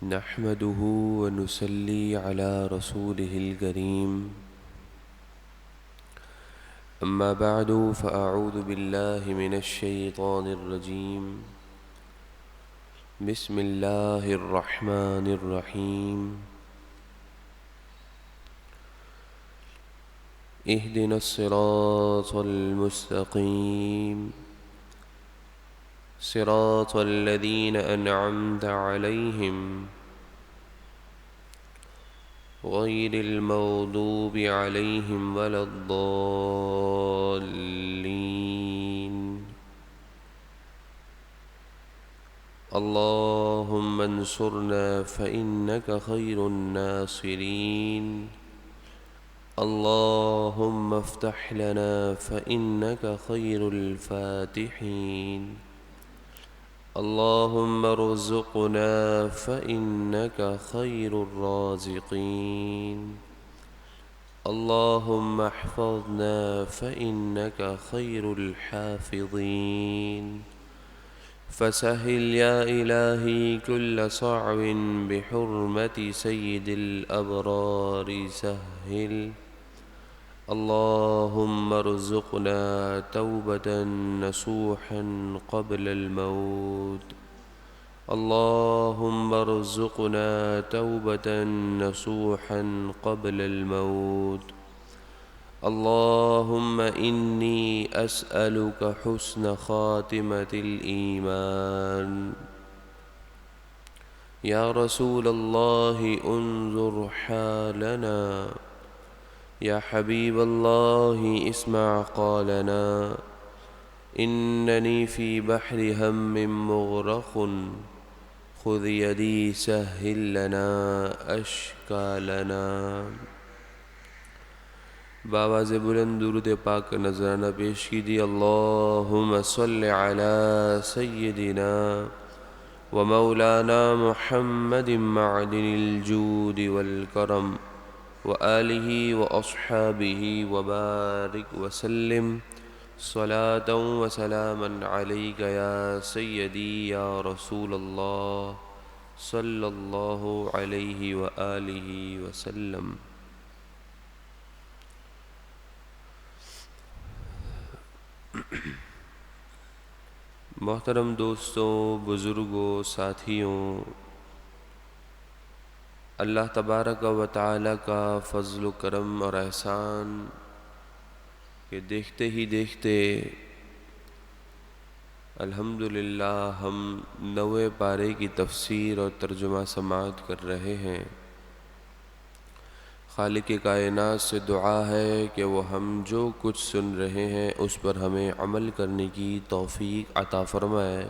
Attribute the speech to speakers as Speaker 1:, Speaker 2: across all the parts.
Speaker 1: نحمده ونصلي على رسوله الكريم أما بعد فأعوذ بالله من الشيطان الرجيم بسم الله الرحمن الرحيم اهدنا الصراط المستقيم صراط الذين أنعمت عليهم غير المغضوب عليهم ولا الضالين اللهم انصرنا فإنك خير الناصرين اللهم افتح لنا فإنك خير الفاتحين اللهم ارزقنا فإنك خير الرازقين اللهم احفظنا فإنك خير الحافظين فسهل يا إلهي كل صعب بحرمة سيد الأبرار سهل اللهم ارزقنا توبة نصوحا قبل الموت اللهم ارزقنا توبة نصوحا قبل الموت اللهم إني أسألك حسن خاتمة الإيمان يا رسول الله انظر حالنا يا حبيب الله اسمع قالنا إنني في بحر هم مغرق خذ يدي سهل لنا أشكالنا بآواز بلند درود پاک نذرانہ پیش کیجیے اللہم صل علی سیدنا ومولانا محمد معدن الجود والکرم وآلہ وأصحابہ وبارک وسلم صلاة وسلاما علیک یا سیدی یا رسول اللہ صلی اللہ علیہ وآلہ وسلم۔ محترم دوستوں، بزرگوں، ساتھیوں، اللہ تبارک و تعالی کا فضل و کرم اور احسان کہ دیکھتے ہی دیکھتے الحمدللہ ہم 9ویں پارے کی تفسیر اور ترجمہ سماعت کر رہے ہیں۔ خالق کائنات سے دعا ہے کہ وہ ہم جو کچھ سن رہے ہیں اس پر ہمیں عمل کرنے کی توفیق عطا فرمائے،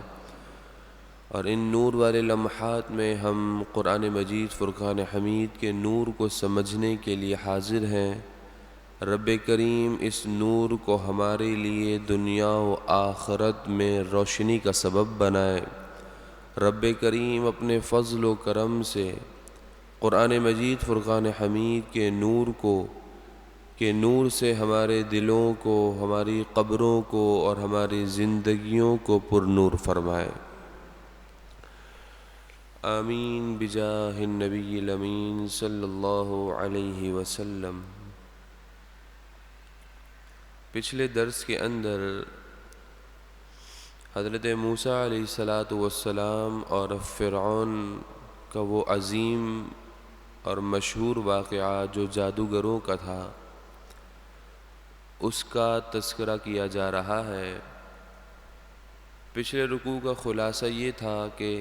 Speaker 1: اور ان نور والے لمحات میں ہم قرآن مجید فرقان حمید کے نور کو سمجھنے کے لیے حاضر ہیں۔ رب کریم اس نور کو ہمارے لیے دنیا و آخرت میں روشنی کا سبب بنائے۔ رب کریم اپنے فضل و کرم سے قرآن مجید فرقان حمید کے نور سے ہمارے دلوں کو، ہماری قبروں کو اور ہماری زندگیوں کو پر نور فرمائے۔ آمین بجاہ النبی الامین صلی اللہ علیہ وسلم۔ پچھلے درس کے اندر حضرت موسیٰ علیہ السلام اور فرعون کا وہ عظیم اور مشہور واقعہ جو جادوگروں کا تھا، اس کا تذکرہ کیا جا رہا ہے۔ پچھلے رکوع کا خلاصہ یہ تھا کہ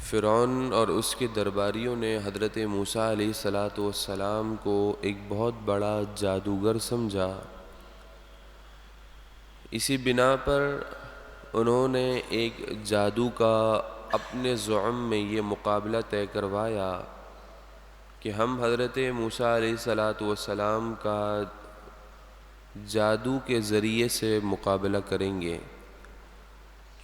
Speaker 1: فرعون اور اس کے درباریوں نے حضرت موسیٰ علیہ السلام کو ایک بہت بڑا جادوگر سمجھا۔ اسی بنا پر انہوں نے ایک جادو کا اپنے زعم میں یہ مقابلہ طے کروایا کہ ہم حضرت موسیٰ علیہ السلام کا جادو کے ذریعے سے مقابلہ کریں گے۔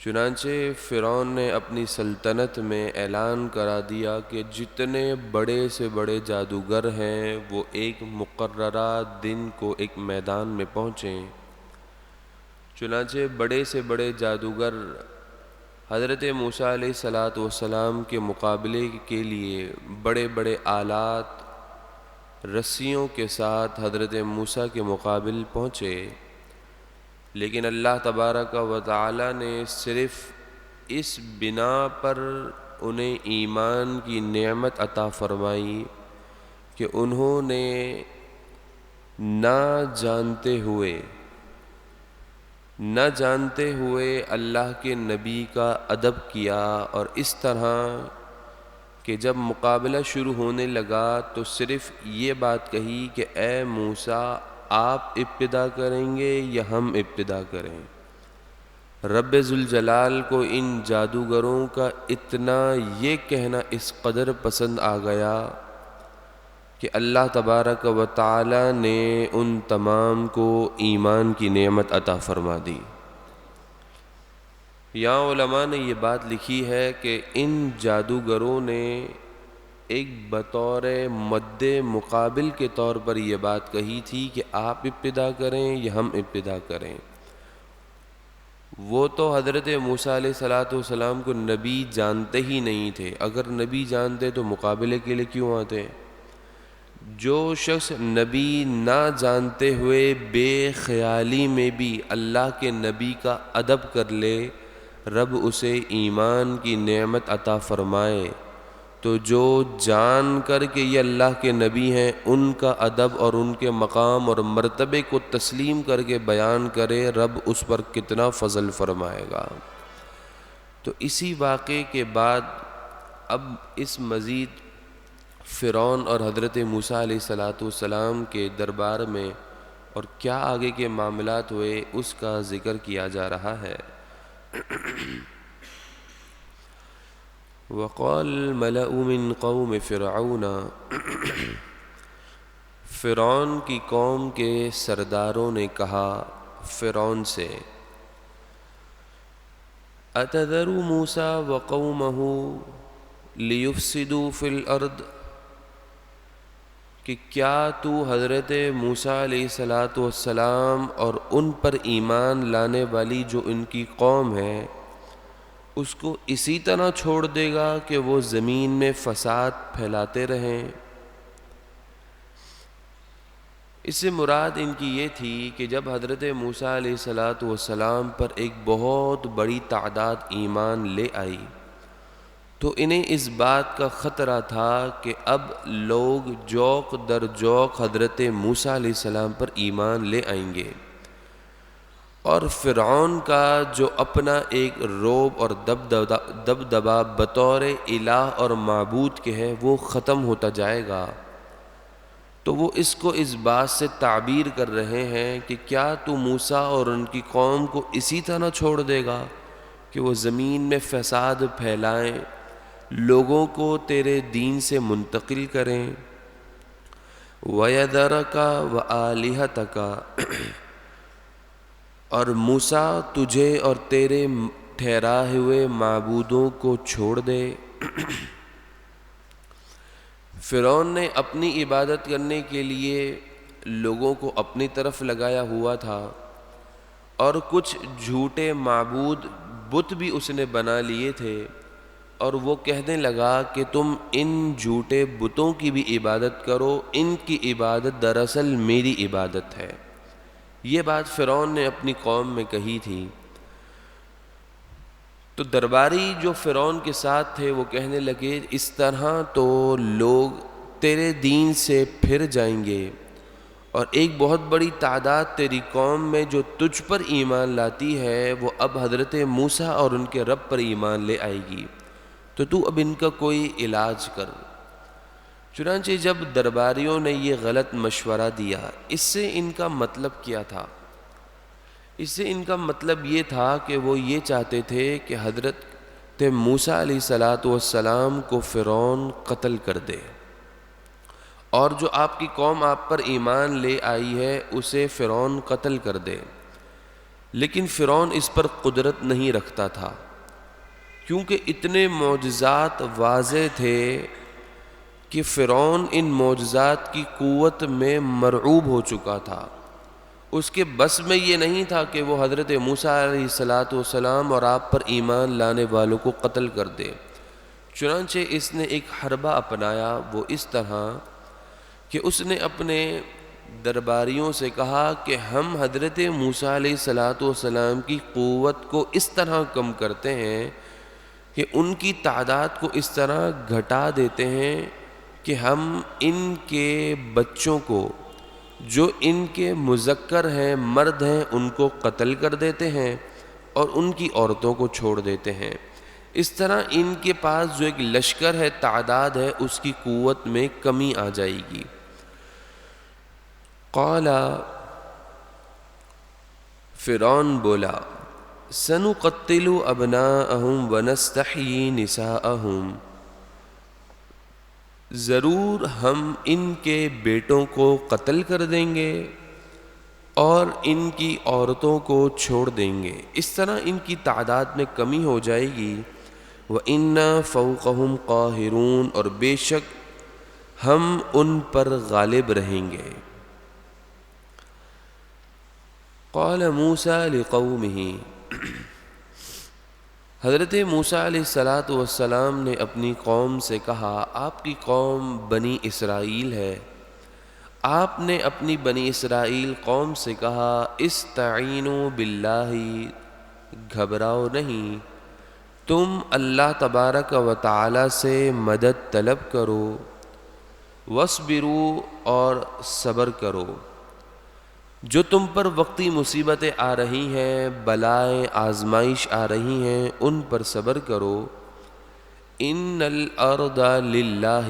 Speaker 1: چنانچہ فرعون نے اپنی سلطنت میں اعلان کرا دیا کہ جتنے بڑے سے بڑے جادوگر ہیں وہ ایک مقررہ دن کو ایک میدان میں پہنچیں۔ چنانچہ بڑے سے بڑے جادوگر حضرت موسیٰ علیہ الصلاۃ والسلام کے مقابلے کے لیے بڑے بڑے آلات رسیوں کے ساتھ حضرت موسیٰ کے مقابل پہنچے، لیکن اللہ تبارک و تعالی نے صرف اس بنا پر انہیں ایمان کی نعمت عطا فرمائی کہ انہوں نے نہ جانتے ہوئے اللہ کے نبی کا ادب کیا، اور اس طرح کہ جب مقابلہ شروع ہونے لگا تو صرف یہ بات کہی کہ اے موسیٰ آپ ابتدا کریں گے یا ہم ابتدا کریں؟ رب ذوالجلال کو ان جادوگروں کا اتنا یہ کہنا اس قدر پسند آ گیا کہ اللہ تبارک و تعالی نے ان تمام کو ایمان کی نعمت عطا فرما دی۔ یہاں علماء نے یہ بات لکھی ہے کہ ان جادوگروں نے ایک بطور مد مقابل کے طور پر یہ بات کہی تھی کہ آپ ابتدا کریں یا ہم ابتدا کریں۔ وہ تو حضرت موسیٰ علیہ السلام کو نبی جانتے ہی نہیں تھے، اگر نبی جانتے تو مقابلے کے لیے کیوں آتے؟ جو شخص نبی نہ جانتے ہوئے بے خیالی میں بھی اللہ کے نبی کا ادب کر لے، رب اسے ایمان کی نعمت عطا فرمائے، تو جو جان کر کے یہ اللہ کے نبی ہیں ان کا ادب اور ان کے مقام اور مرتبے کو تسلیم کر کے بیان کرے، رب اس پر کتنا فضل فرمائے گا۔ تو اسی واقعے کے بعد اب اس مزید فرعون اور حضرت موسیٰ علیہ السلام کے دربار میں اور کیا آگے کے معاملات ہوئے اس کا ذکر کیا جا رہا ہے۔ وقال الملأ من قوم فرعون، فرعون کی قوم کے سرداروں نے کہا فرعون سے، اتذر موسیٰ وقومہ لیفسدوا فی الارض، کہ کیا تو حضرت موسیٰ علیہ السلام اور ان پر ایمان لانے والی جو ان کی قوم ہے اس کو اسی طرح چھوڑ دے گا کہ وہ زمین میں فساد پھیلاتے رہیں؟ اس سے مراد ان کی یہ تھی کہ جب حضرت موسیٰ علیہ السلام پر ایک بہت بڑی تعداد ایمان لے آئی تو انہیں اس بات کا خطرہ تھا کہ اب لوگ جوق در جوق حضرت موسیٰ علیہ السلام پر ایمان لے آئیں گے، اور فرعون کا جو اپنا ایک رعب اور دبدبا بطور الہ اور معبود کے ہے وہ ختم ہوتا جائے گا۔ تو وہ اس کو اس بات سے تعبیر کر رہے ہیں کہ کیا تو موسیٰ اور ان کی قوم کو اسی طرح چھوڑ دے گا کہ وہ زمین میں فساد پھیلائیں، لوگوں کو تیرے دین سے منتقل کریں؟ وَيَذَرَكَ وَآلِهَتَكَ، اور موسیٰ تجھے اور تیرے ٹھہرائے ہوئے معبودوں کو چھوڑ دے۔ فرعون نے اپنی عبادت کرنے کے لیے لوگوں کو اپنی طرف لگایا ہوا تھا، اور کچھ جھوٹے معبود بت بھی اس نے بنا لیے تھے، اور وہ کہنے لگا کہ تم ان جھوٹے بتوں کی بھی عبادت کرو، ان کی عبادت دراصل میری عبادت ہے۔ یہ بات فرعون نے اپنی قوم میں کہی تھی۔ تو درباری جو فرعون کے ساتھ تھے وہ کہنے لگے اس طرح تو لوگ تیرے دین سے پھر جائیں گے، اور ایک بہت بڑی تعداد تیری قوم میں جو تجھ پر ایمان لاتی ہے وہ اب حضرت موسیٰ اور ان کے رب پر ایمان لے آئے گی، تو اب ان کا کوئی علاج کر۔ چنانچہ جب درباریوں نے یہ غلط مشورہ دیا، اس سے ان کا مطلب کیا تھا؟ اس سے ان کا مطلب یہ تھا کہ وہ یہ چاہتے تھے کہ حضرت موسیٰ علیہ السلام کو فرعون قتل کر دے، اور جو آپ کی قوم آپ پر ایمان لے آئی ہے اسے فرعون قتل کر دے۔ لیکن فرعون اس پر قدرت نہیں رکھتا تھا، کیونکہ اتنے معجزات واضح تھے کہ فرعون ان معجزات کی قوت میں مرعوب ہو چکا تھا، اس کے بس میں یہ نہیں تھا کہ وہ حضرت موسیٰ علیہ السلام اور آپ پر ایمان لانے والوں کو قتل کر دے، چنانچہ اس نے ایک حربہ اپنایا، وہ اس طرح کہ اس نے اپنے درباریوں سے کہا کہ ہم حضرت موسیٰ علیہ السلام کی قوت کو اس طرح کم کرتے ہیں کہ ان کی تعداد کو اس طرح گھٹا دیتے ہیں کہ ہم ان کے بچوں کو جو ان کے مذکر ہیں، مرد ہیں، ان کو قتل کر دیتے ہیں اور ان کی عورتوں کو چھوڑ دیتے ہیں۔ اس طرح ان کے پاس جو ایک لشکر ہے، تعداد ہے، اس کی قوت میں کمی آ جائے گی۔ قال، فرعون بولا، سنقتل ابناءہم ونستحیی نساءہم، ضرور ہم ان کے بیٹوں کو قتل کر دیں گے اور ان کی عورتوں کو چھوڑ دیں گے، اس طرح ان کی تعداد میں کمی ہو جائے گی۔ وَإِنَّا فَوْقَهُمْ قَاهِرُونَ، اور بے شک ہم ان پر غالب رہیں گے۔ قال موسیٰ لقومہ، حضرت موسیٰ علیہ السلام نے اپنی قوم سے کہا، آپ کی قوم بنی اسرائیل ہے، آپ نے اپنی بنی اسرائیل قوم سے کہا، استعینوا باللہ، گھبراؤ نہیں، تم اللہ تبارک و تعالی سے مدد طلب کرو، واصبروا، اور صبر کرو، جو تم پر وقتی مصیبتیں آ رہی ہیں، بلائیں، آزمائش آ رہی ہیں، ان پر صبر کرو۔ ان الارض للہ،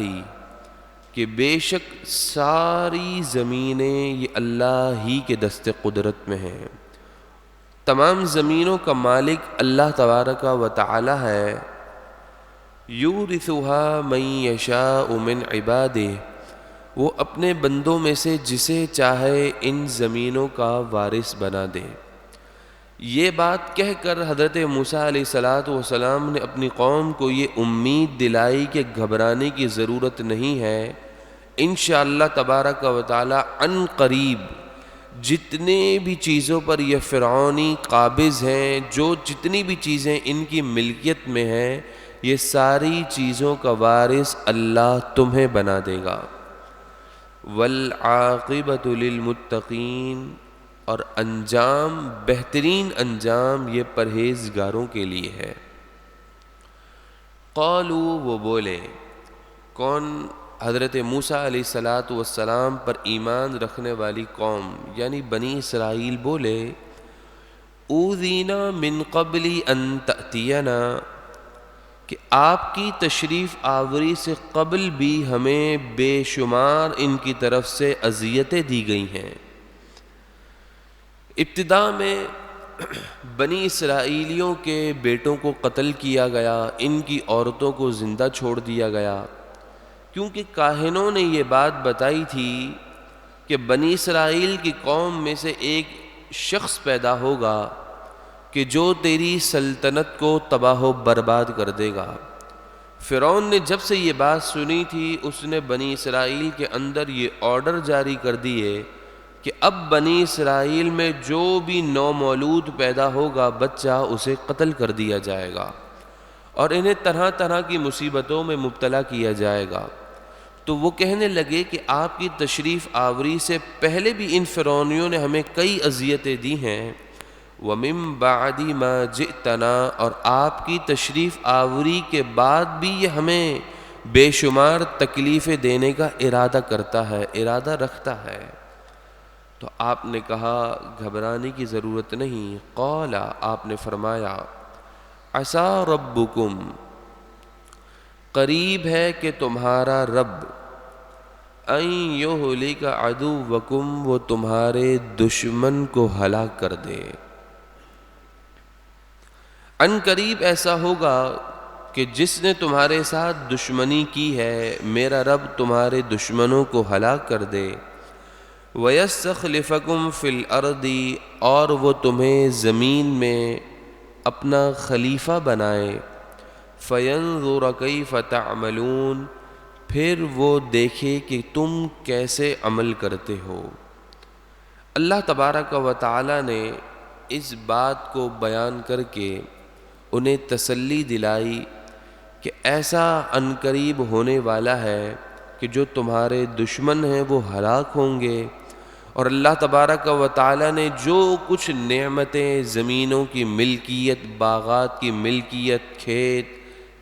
Speaker 1: کہ بے شک ساری زمینیں یہ اللہ ہی کے دست قدرت میں ہیں، تمام زمینوں کا مالک اللہ تبارک و تعالی ہے۔ یورثها من یشاء من عبادہ، وہ اپنے بندوں میں سے جسے چاہے ان زمینوں کا وارث بنا دے۔ یہ بات کہہ کر حضرت موسیٰ علیہ السلام نے اپنی قوم کو یہ امید دلائی کہ گھبرانے کی ضرورت نہیں ہے، انشاءاللہ تبارک و تعالی عن قریب جتنے بھی چیزوں پر یہ فرعونی قابض ہیں، جو جتنی بھی چیزیں ان کی ملکیت میں ہیں، یہ ساری چیزوں کا وارث اللہ تمہیں بنا دے گا۔ والعاقبۃ للمتقین، اور انجام، بہترین انجام یہ پرہیزگاروں کے لیے ہے۔ قالوا، وہ بولے، کون؟ حضرت موسیٰ علیہ السلام پر ایمان رکھنے والی قوم یعنی بنی اسرائیل بولے، اوذینا من قبل ان تأتینا، کہ آپ کی تشریف آوری سے قبل بھی ہمیں بے شمار ان کی طرف سے اذیتیں دی گئی ہیں۔ ابتدا میں بنی اسرائیلیوں کے بیٹوں کو قتل کیا گیا، ان کی عورتوں کو زندہ چھوڑ دیا گیا، کیونکہ کاہنوں نے یہ بات بتائی تھی کہ بنی اسرائیل کی قوم میں سے ایک شخص پیدا ہوگا کہ جو تیری سلطنت کو تباہ و برباد کر دے گا۔ فرعون نے جب سے یہ بات سنی تھی، اس نے بنی اسرائیل کے اندر یہ آرڈر جاری کر دیے کہ اب بنی اسرائیل میں جو بھی نومولود پیدا ہوگا بچہ، اسے قتل کر دیا جائے گا اور انہیں طرح طرح کی مصیبتوں میں مبتلا کیا جائے گا۔ تو وہ کہنے لگے کہ آپ کی تشریف آوری سے پہلے بھی ان فرعونیوں نے ہمیں کئی اذیتیں دی ہیں، وَمِن بَعْدِ مَا جِئْتَنَا، اور آپ کی تشریف آوری کے بعد بھی یہ ہمیں بے شمار تکلیفیں دینے کا ارادہ کرتا ہے، ارادہ رکھتا ہے۔ تو آپ نے کہا گھبرانے کی ضرورت نہیں۔ قال، آپ نے فرمایا، عسیٰ ربکم، قریب ہے کہ تمہارا رب، ان یہلک عدوکم، وہ تمہارے دشمن کو ہلاک کر دے۔ ان قریب ایسا ہوگا کہ جس نے تمہارے ساتھ دشمنی کی ہے، میرا رب تمہارے دشمنوں کو ہلاک کر دے۔ وَيَسْتَخْلِفَكُمْ فِي الْأَرْضِ، اور وہ تمہیں زمین میں اپنا خلیفہ بنائے۔ فَيَنْظُرَ كَيْفَ تَعْمَلُونَ، پھر وہ دیکھے کہ تم کیسے عمل کرتے ہو۔ اللہ تبارک و تعالی نے اس بات کو بیان کر کے انہیں تسلی دلائی کہ ایسا عنقریب ہونے والا ہے کہ جو تمہارے دشمن ہیں وہ ہلاک ہوں گے، اور اللہ تبارک و تعالی نے جو کچھ نعمتیں زمینوں کی ملکیت، باغات کی ملکیت، کھیت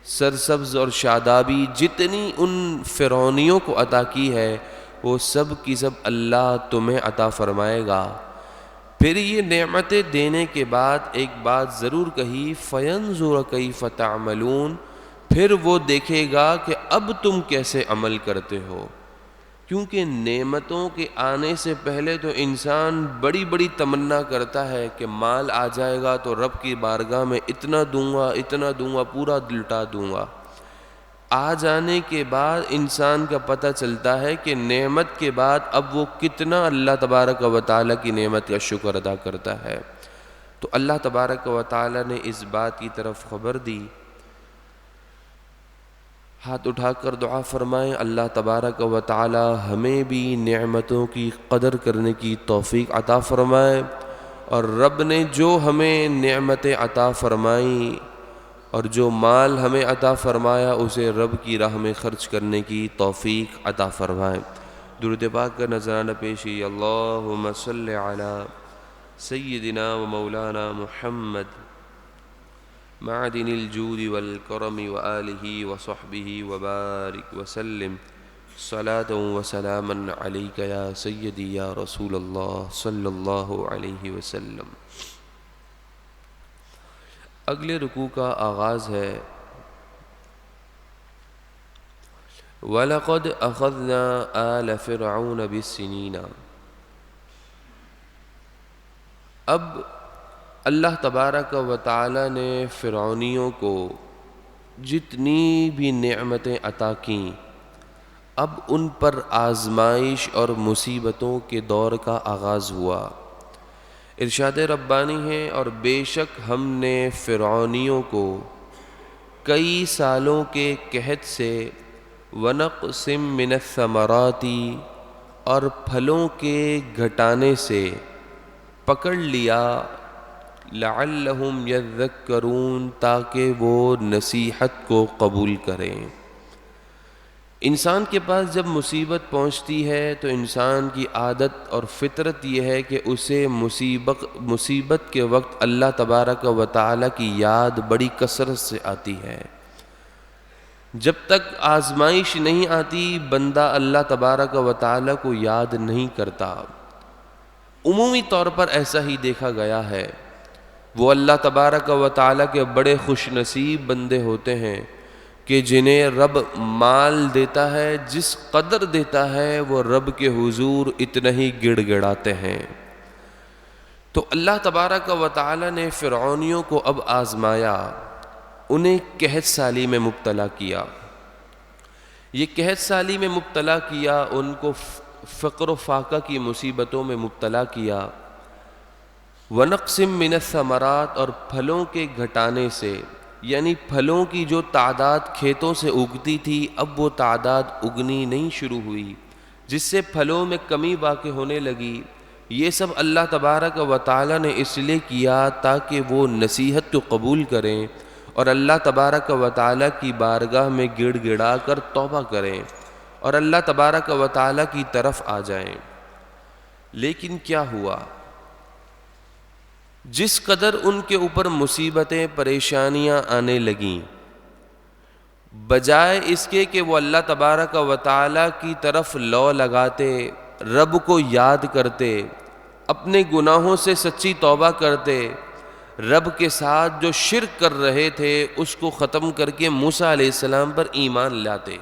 Speaker 1: سرسبز اور شادابی جتنی ان فرعونیوں کو عطا کی ہے، وہ سب کی سب اللہ تمہیں عطا فرمائے گا۔ پھر یہ نعمتیں دینے کے بعد ایک بات ضرور کہی، فَيَنْظُرَ كَيْفَ تَعْمَلُونَ، پھر وہ دیکھے گا کہ اب تم کیسے عمل کرتے ہو۔ کیونکہ نعمتوں کے آنے سے پہلے تو انسان بڑی بڑی تمنا کرتا ہے کہ مال آ جائے گا تو رب کی بارگاہ میں اتنا دوں گا، پورا لٹا دوں گا۔ آ جانے کے بعد انسان کا پتہ چلتا ہے کہ نعمت کے بعد اب وہ کتنا اللہ تبارک و تعالیٰ کی نعمت کا شکر ادا کرتا ہے۔ تو اللہ تبارک و تعالیٰ نے اس بات کی طرف خبر دی۔ ہاتھ اٹھا کر دعا فرمائیں، اللہ تبارک و تعالی ہمیں بھی نعمتوں کی قدر کرنے کی توفیق عطا فرمائے، اور رب نے جو ہمیں نعمتیں عطا فرمائیں اور جو مال ہمیں عطا فرمایا اسے رب کی راہ میں خرچ کرنے کی توفیق عطا فرمائے۔ درود پاک کا نذرانہ پیشی، اللہم صلی علی سیدنا و مولانا محمد معدن الجود والکرم وآلہ وصحبہ وبارک وسلم، صلاۃ و سلاما علیک یا سیدی یا رسول اللہ صلی اللہ علیہ وسلم۔ اگلے رکوع کا آغاز ہے، وَلَقَدْ أَخَذْنَا آلَ فِرْعَوْنَ بِالسِّنِينَ۔ اب اللہ تبارک و تعالی نے فرعونیوں کو جتنی بھی نعمتیں عطا کیں، اب ان پر آزمائش اور مصیبتوں کے دور کا آغاز ہوا۔ ارشاد ربانی ہے، اور بے شک ہم نے فرعونیوں کو کئی سالوں کے قحط سے، وَنَقْسٍ مِّنَ الثَّمَرَاتِ، اور پھلوں کے گھٹانے سے پکڑ لیا، لَعَلَّهُمْ يَذَّكَّرُونَ، تاکہ وہ نصیحت کو قبول کریں۔ انسان کے پاس جب مصیبت پہنچتی ہے تو انسان کی عادت اور فطرت یہ ہے کہ اسے مصیبت کے وقت اللہ تبارک و تعالیٰ کی یاد بڑی کثرت سے آتی ہے۔ جب تک آزمائش نہیں آتی بندہ اللہ تبارک و تعالیٰ کو یاد نہیں کرتا۔ عمومی طور پر ایسا ہی دیکھا گیا ہے۔ وہ اللہ تبارک و تعالیٰ کے بڑے خوش نصیب بندے ہوتے ہیں کہ جنہیں رب مال دیتا ہے، جس قدر دیتا ہے وہ رب کے حضور اتنا ہی گڑ گڑاتے ہیں۔ تو اللہ تبارک و تعالیٰ نے فرعونیوں کو اب آزمایا، انہیں قحط سالی میں مبتلا کیا۔ یہ قحط سالی میں مبتلا کیا، ان کو فقر و فاقہ کی مصیبتوں میں مبتلا کیا، وَنَقْسٍ مِّنَ الثَّمَرَاتِ، اور پھلوں کے گھٹانے سے، یعنی پھلوں کی جو تعداد کھیتوں سے اگتی تھی اب وہ تعداد اگنی نہیں شروع ہوئی، جس سے پھلوں میں کمی واقع ہونے لگی۔ یہ سب اللہ تبارک و تعالیٰ نے اس لیے کیا تاکہ وہ نصیحت کو قبول کریں اور اللہ تبارک و تعالیٰ کی بارگاہ میں گڑ گڑا کر توبہ کریں اور اللہ تبارک و تعالیٰ کی طرف آ جائیں۔ لیکن کیا ہوا؟ جس قدر ان کے اوپر مصیبتیں، پریشانیاں آنے لگیں، بجائے اس کے کہ وہ اللہ تبارک و تعالیٰ کی طرف لو لگاتے، رب کو یاد کرتے، اپنے گناہوں سے سچی توبہ کرتے، رب کے ساتھ جو شرک کر رہے تھے اس کو ختم کر کے موسیٰ علیہ السلام پر ایمان لاتے،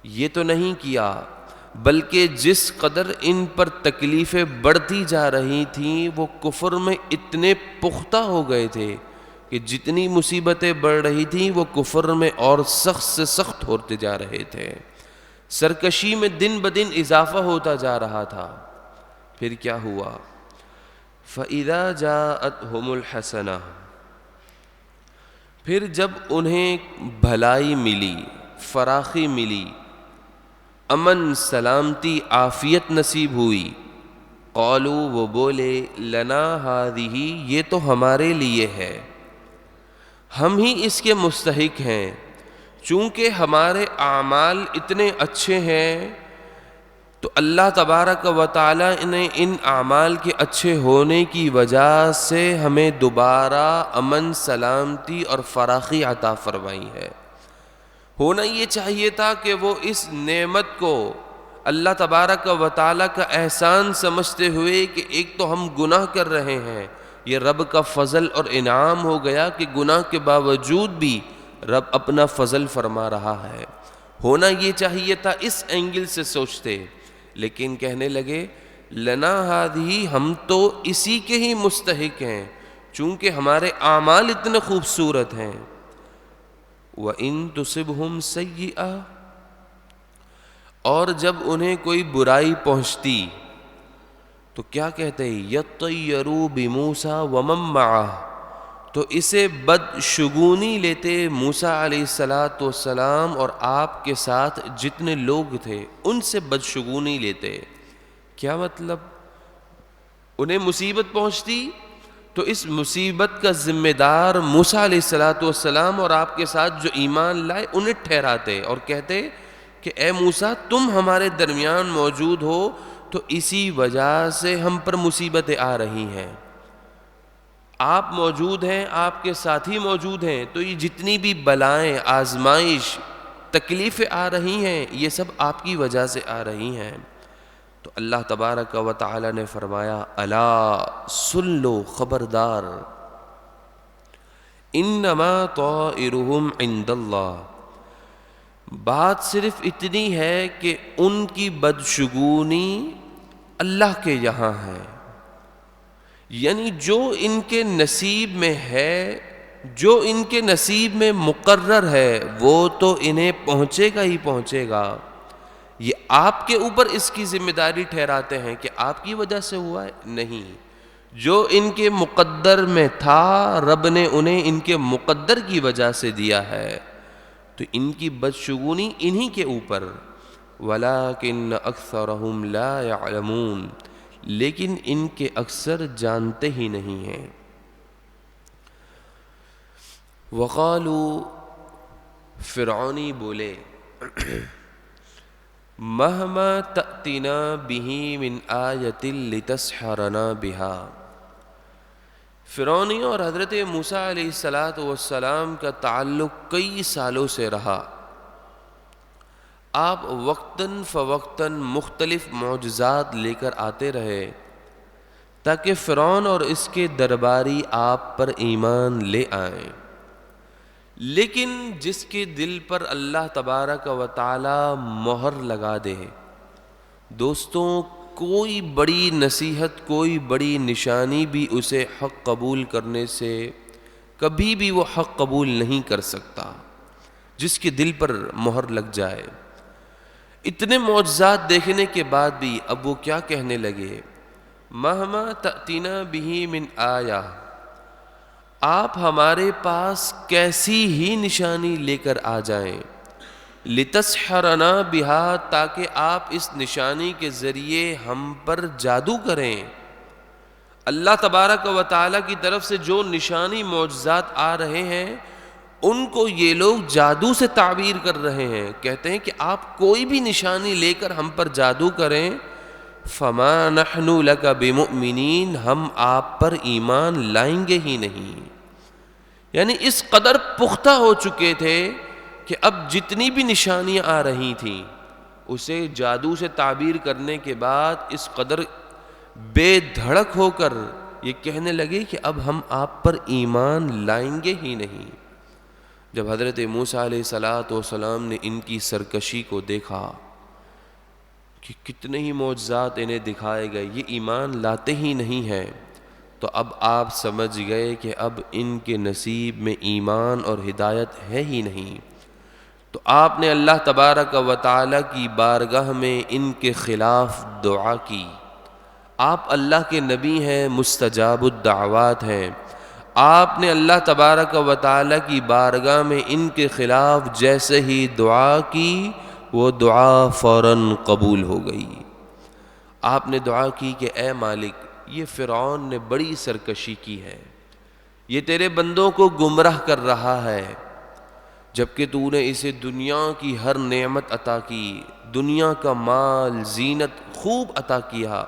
Speaker 1: یہ تو نہیں کیا، بلکہ جس قدر ان پر تکلیفیں بڑھتی جا رہی تھیں وہ کفر میں اتنے پختہ ہو گئے تھے کہ جتنی مصیبتیں بڑھ رہی تھیں وہ کفر میں اور سخت سے سخت ہوتے جا رہے تھے، سرکشی میں دن بدن اضافہ ہوتا جا رہا تھا۔ پھر کیا ہوا؟ فَإِذَا جَاءَتْهُمُ الْحَسَنَةُ، پھر جب انہیں بھلائی ملی، فراخی ملی، امن، سلامتی، عافیت نصیب ہوئی، قالوا وہ بولے لنا ہذہ یہ تو ہمارے لیے ہے، ہم ہی اس کے مستحق ہیں، چونکہ ہمارے اعمال اتنے اچھے ہیں تو اللہ تبارک و تعالی نے ان اعمال کے اچھے ہونے کی وجہ سے ہمیں دوبارہ امن، سلامتی اور فراخی عطا فرمائی ہے۔ ہونا یہ چاہیے تھا کہ وہ اس نعمت کو اللہ تبارک و تعالی کا احسان سمجھتے ہوئے کہ ایک تو ہم گناہ کر رہے ہیں، یہ رب کا فضل اور انعام ہو گیا کہ گناہ کے باوجود بھی رب اپنا فضل فرما رہا ہے۔ ہونا یہ چاہیے تھا اس اینگل سے سوچتے، لیکن کہنے لگے لنا ہذہ ہم تو اسی کے ہی مستحق ہیں چونکہ ہمارے اعمال اتنے خوبصورت ہیں۔ وَإِن تُصِبْهُمْ سَيِّئَةٌ اور جب انہیں کوئی برائی پہنچتی تو کیا کہتے ہیں یطیروا بموسیٰ ومن معہ، تو اسے بدشگونی لیتے موسیٰ علیہ السلام اور آپ کے ساتھ جتنے لوگ تھے ان سے بدشگونی لیتے۔ کیا مطلب؟ انہیں مصیبت پہنچتی تو اس مصیبت کا ذمہ دار موسیٰ علیہ السلام اور آپ کے ساتھ جو ایمان لائے انہیں ٹھہراتے اور کہتے کہ اے موسیٰ تم ہمارے درمیان موجود ہو تو اسی وجہ سے ہم پر مصیبتیں آ رہی ہیں، آپ موجود ہیں، آپ کے ساتھی موجود ہیں، تو یہ جتنی بھی بلائیں، آزمائش، تکلیفیں آ رہی ہیں یہ سب آپ کی وجہ سے آ رہی ہیں۔ تو اللہ تبارک و تعالی نے فرمایا الا سن لو، خبردار، انما طائرهم عند اللہ، بات صرف اتنی ہے کہ ان کی بدشگونی اللہ کے یہاں ہے، یعنی جو ان کے نصیب میں ہے، جو ان کے نصیب میں مقرر ہے وہ تو انہیں پہنچے گا ہی پہنچے گا۔ یہ آپ کے اوپر اس کی ذمہ داری ٹھہراتے ہیں کہ آپ کی وجہ سے ہوا ہے، نہیں، جو ان کے مقدر میں تھا رب نے انہیں ان کے مقدر کی وجہ سے دیا ہے، تو ان کی بدشگونی انہی کے اوپر۔ وَلَٰكِنَّ أَكْثَرَهُمْ لَا يَعْلَمُونَ لیکن ان کے اکثر جانتے ہی نہیں ہیں۔ وَقَالُوا فرعونی بولے مَهْمَا تَأْتِنَا بِهِ مِنْ آیَةٍ لِتَسْحَرَنَا بِهَا، فرعونی اور حضرت موسیٰ علیہ السلام کا تعلق کئی سالوں سے رہا، آپ وقتاً فوقتاً مختلف معجزات لے کر آتے رہے تاکہ فرعون اور اس کے درباری آپ پر ایمان لے آئیں، لیکن جس کے دل پر اللہ تبارک و تعالی مہر لگا دے، دوستوں کوئی بڑی نصیحت، کوئی بڑی نشانی بھی اسے حق قبول کرنے سے کبھی بھی وہ حق قبول نہیں کر سکتا، جس کے دل پر مہر لگ جائے۔ اتنے معجزات دیکھنے کے بعد بھی اب وہ کیا کہنے لگے مہما تأتینا بہ من آیہ، آپ ہمارے پاس کیسی ہی نشانی لے کر آ جائیں، لتسحرنا بہا تاکہ آپ اس نشانی کے ذریعے ہم پر جادو کریں۔ اللہ تبارک و تعالیٰ کی طرف سے جو نشانی معجزات آ رہے ہیں ان کو یہ لوگ جادو سے تعبیر کر رہے ہیں، کہتے ہیں کہ آپ کوئی بھی نشانی لے کر ہم پر جادو کریں، فما نحن لک بمؤمنین، ہم آپ پر ایمان لائیں گے ہی نہیں۔ یعنی اس قدر پختہ ہو چکے تھے کہ اب جتنی بھی نشانیاں آ رہی تھیں اسے جادو سے تعبیر کرنے کے بعد اس قدر بے دھڑک ہو کر یہ کہنے لگے کہ اب ہم آپ پر ایمان لائیں گے ہی نہیں۔ جب حضرت موسیٰ علیہ السلام نے ان کی سرکشی کو دیکھا کہ کتنے ہی معجزات انہیں دکھائے گئے، یہ ایمان لاتے ہی نہیں ہیں، تو اب آپ سمجھ گئے کہ اب ان کے نصیب میں ایمان اور ہدایت ہے ہی نہیں، تو آپ نے اللہ تبارک و تعالیٰ کی بارگاہ میں ان کے خلاف دعا کی۔ آپ اللہ کے نبی ہیں، مستجاب الدعوات ہیں، آپ نے اللہ تبارک و تعالیٰ کی بارگاہ میں ان کے خلاف جیسے ہی دعا کی وہ دعا فوراً قبول ہو گئی۔ آپ نے دعا کی کہ اے مالک یہ فرعون نے بڑی سرکشی کی ہے، یہ تیرے بندوں کو گمراہ کر رہا ہے، جبکہ تو نے اسے دنیا کی ہر نعمت عطا کی، دنیا کا مال زینت خوب عطا کیا،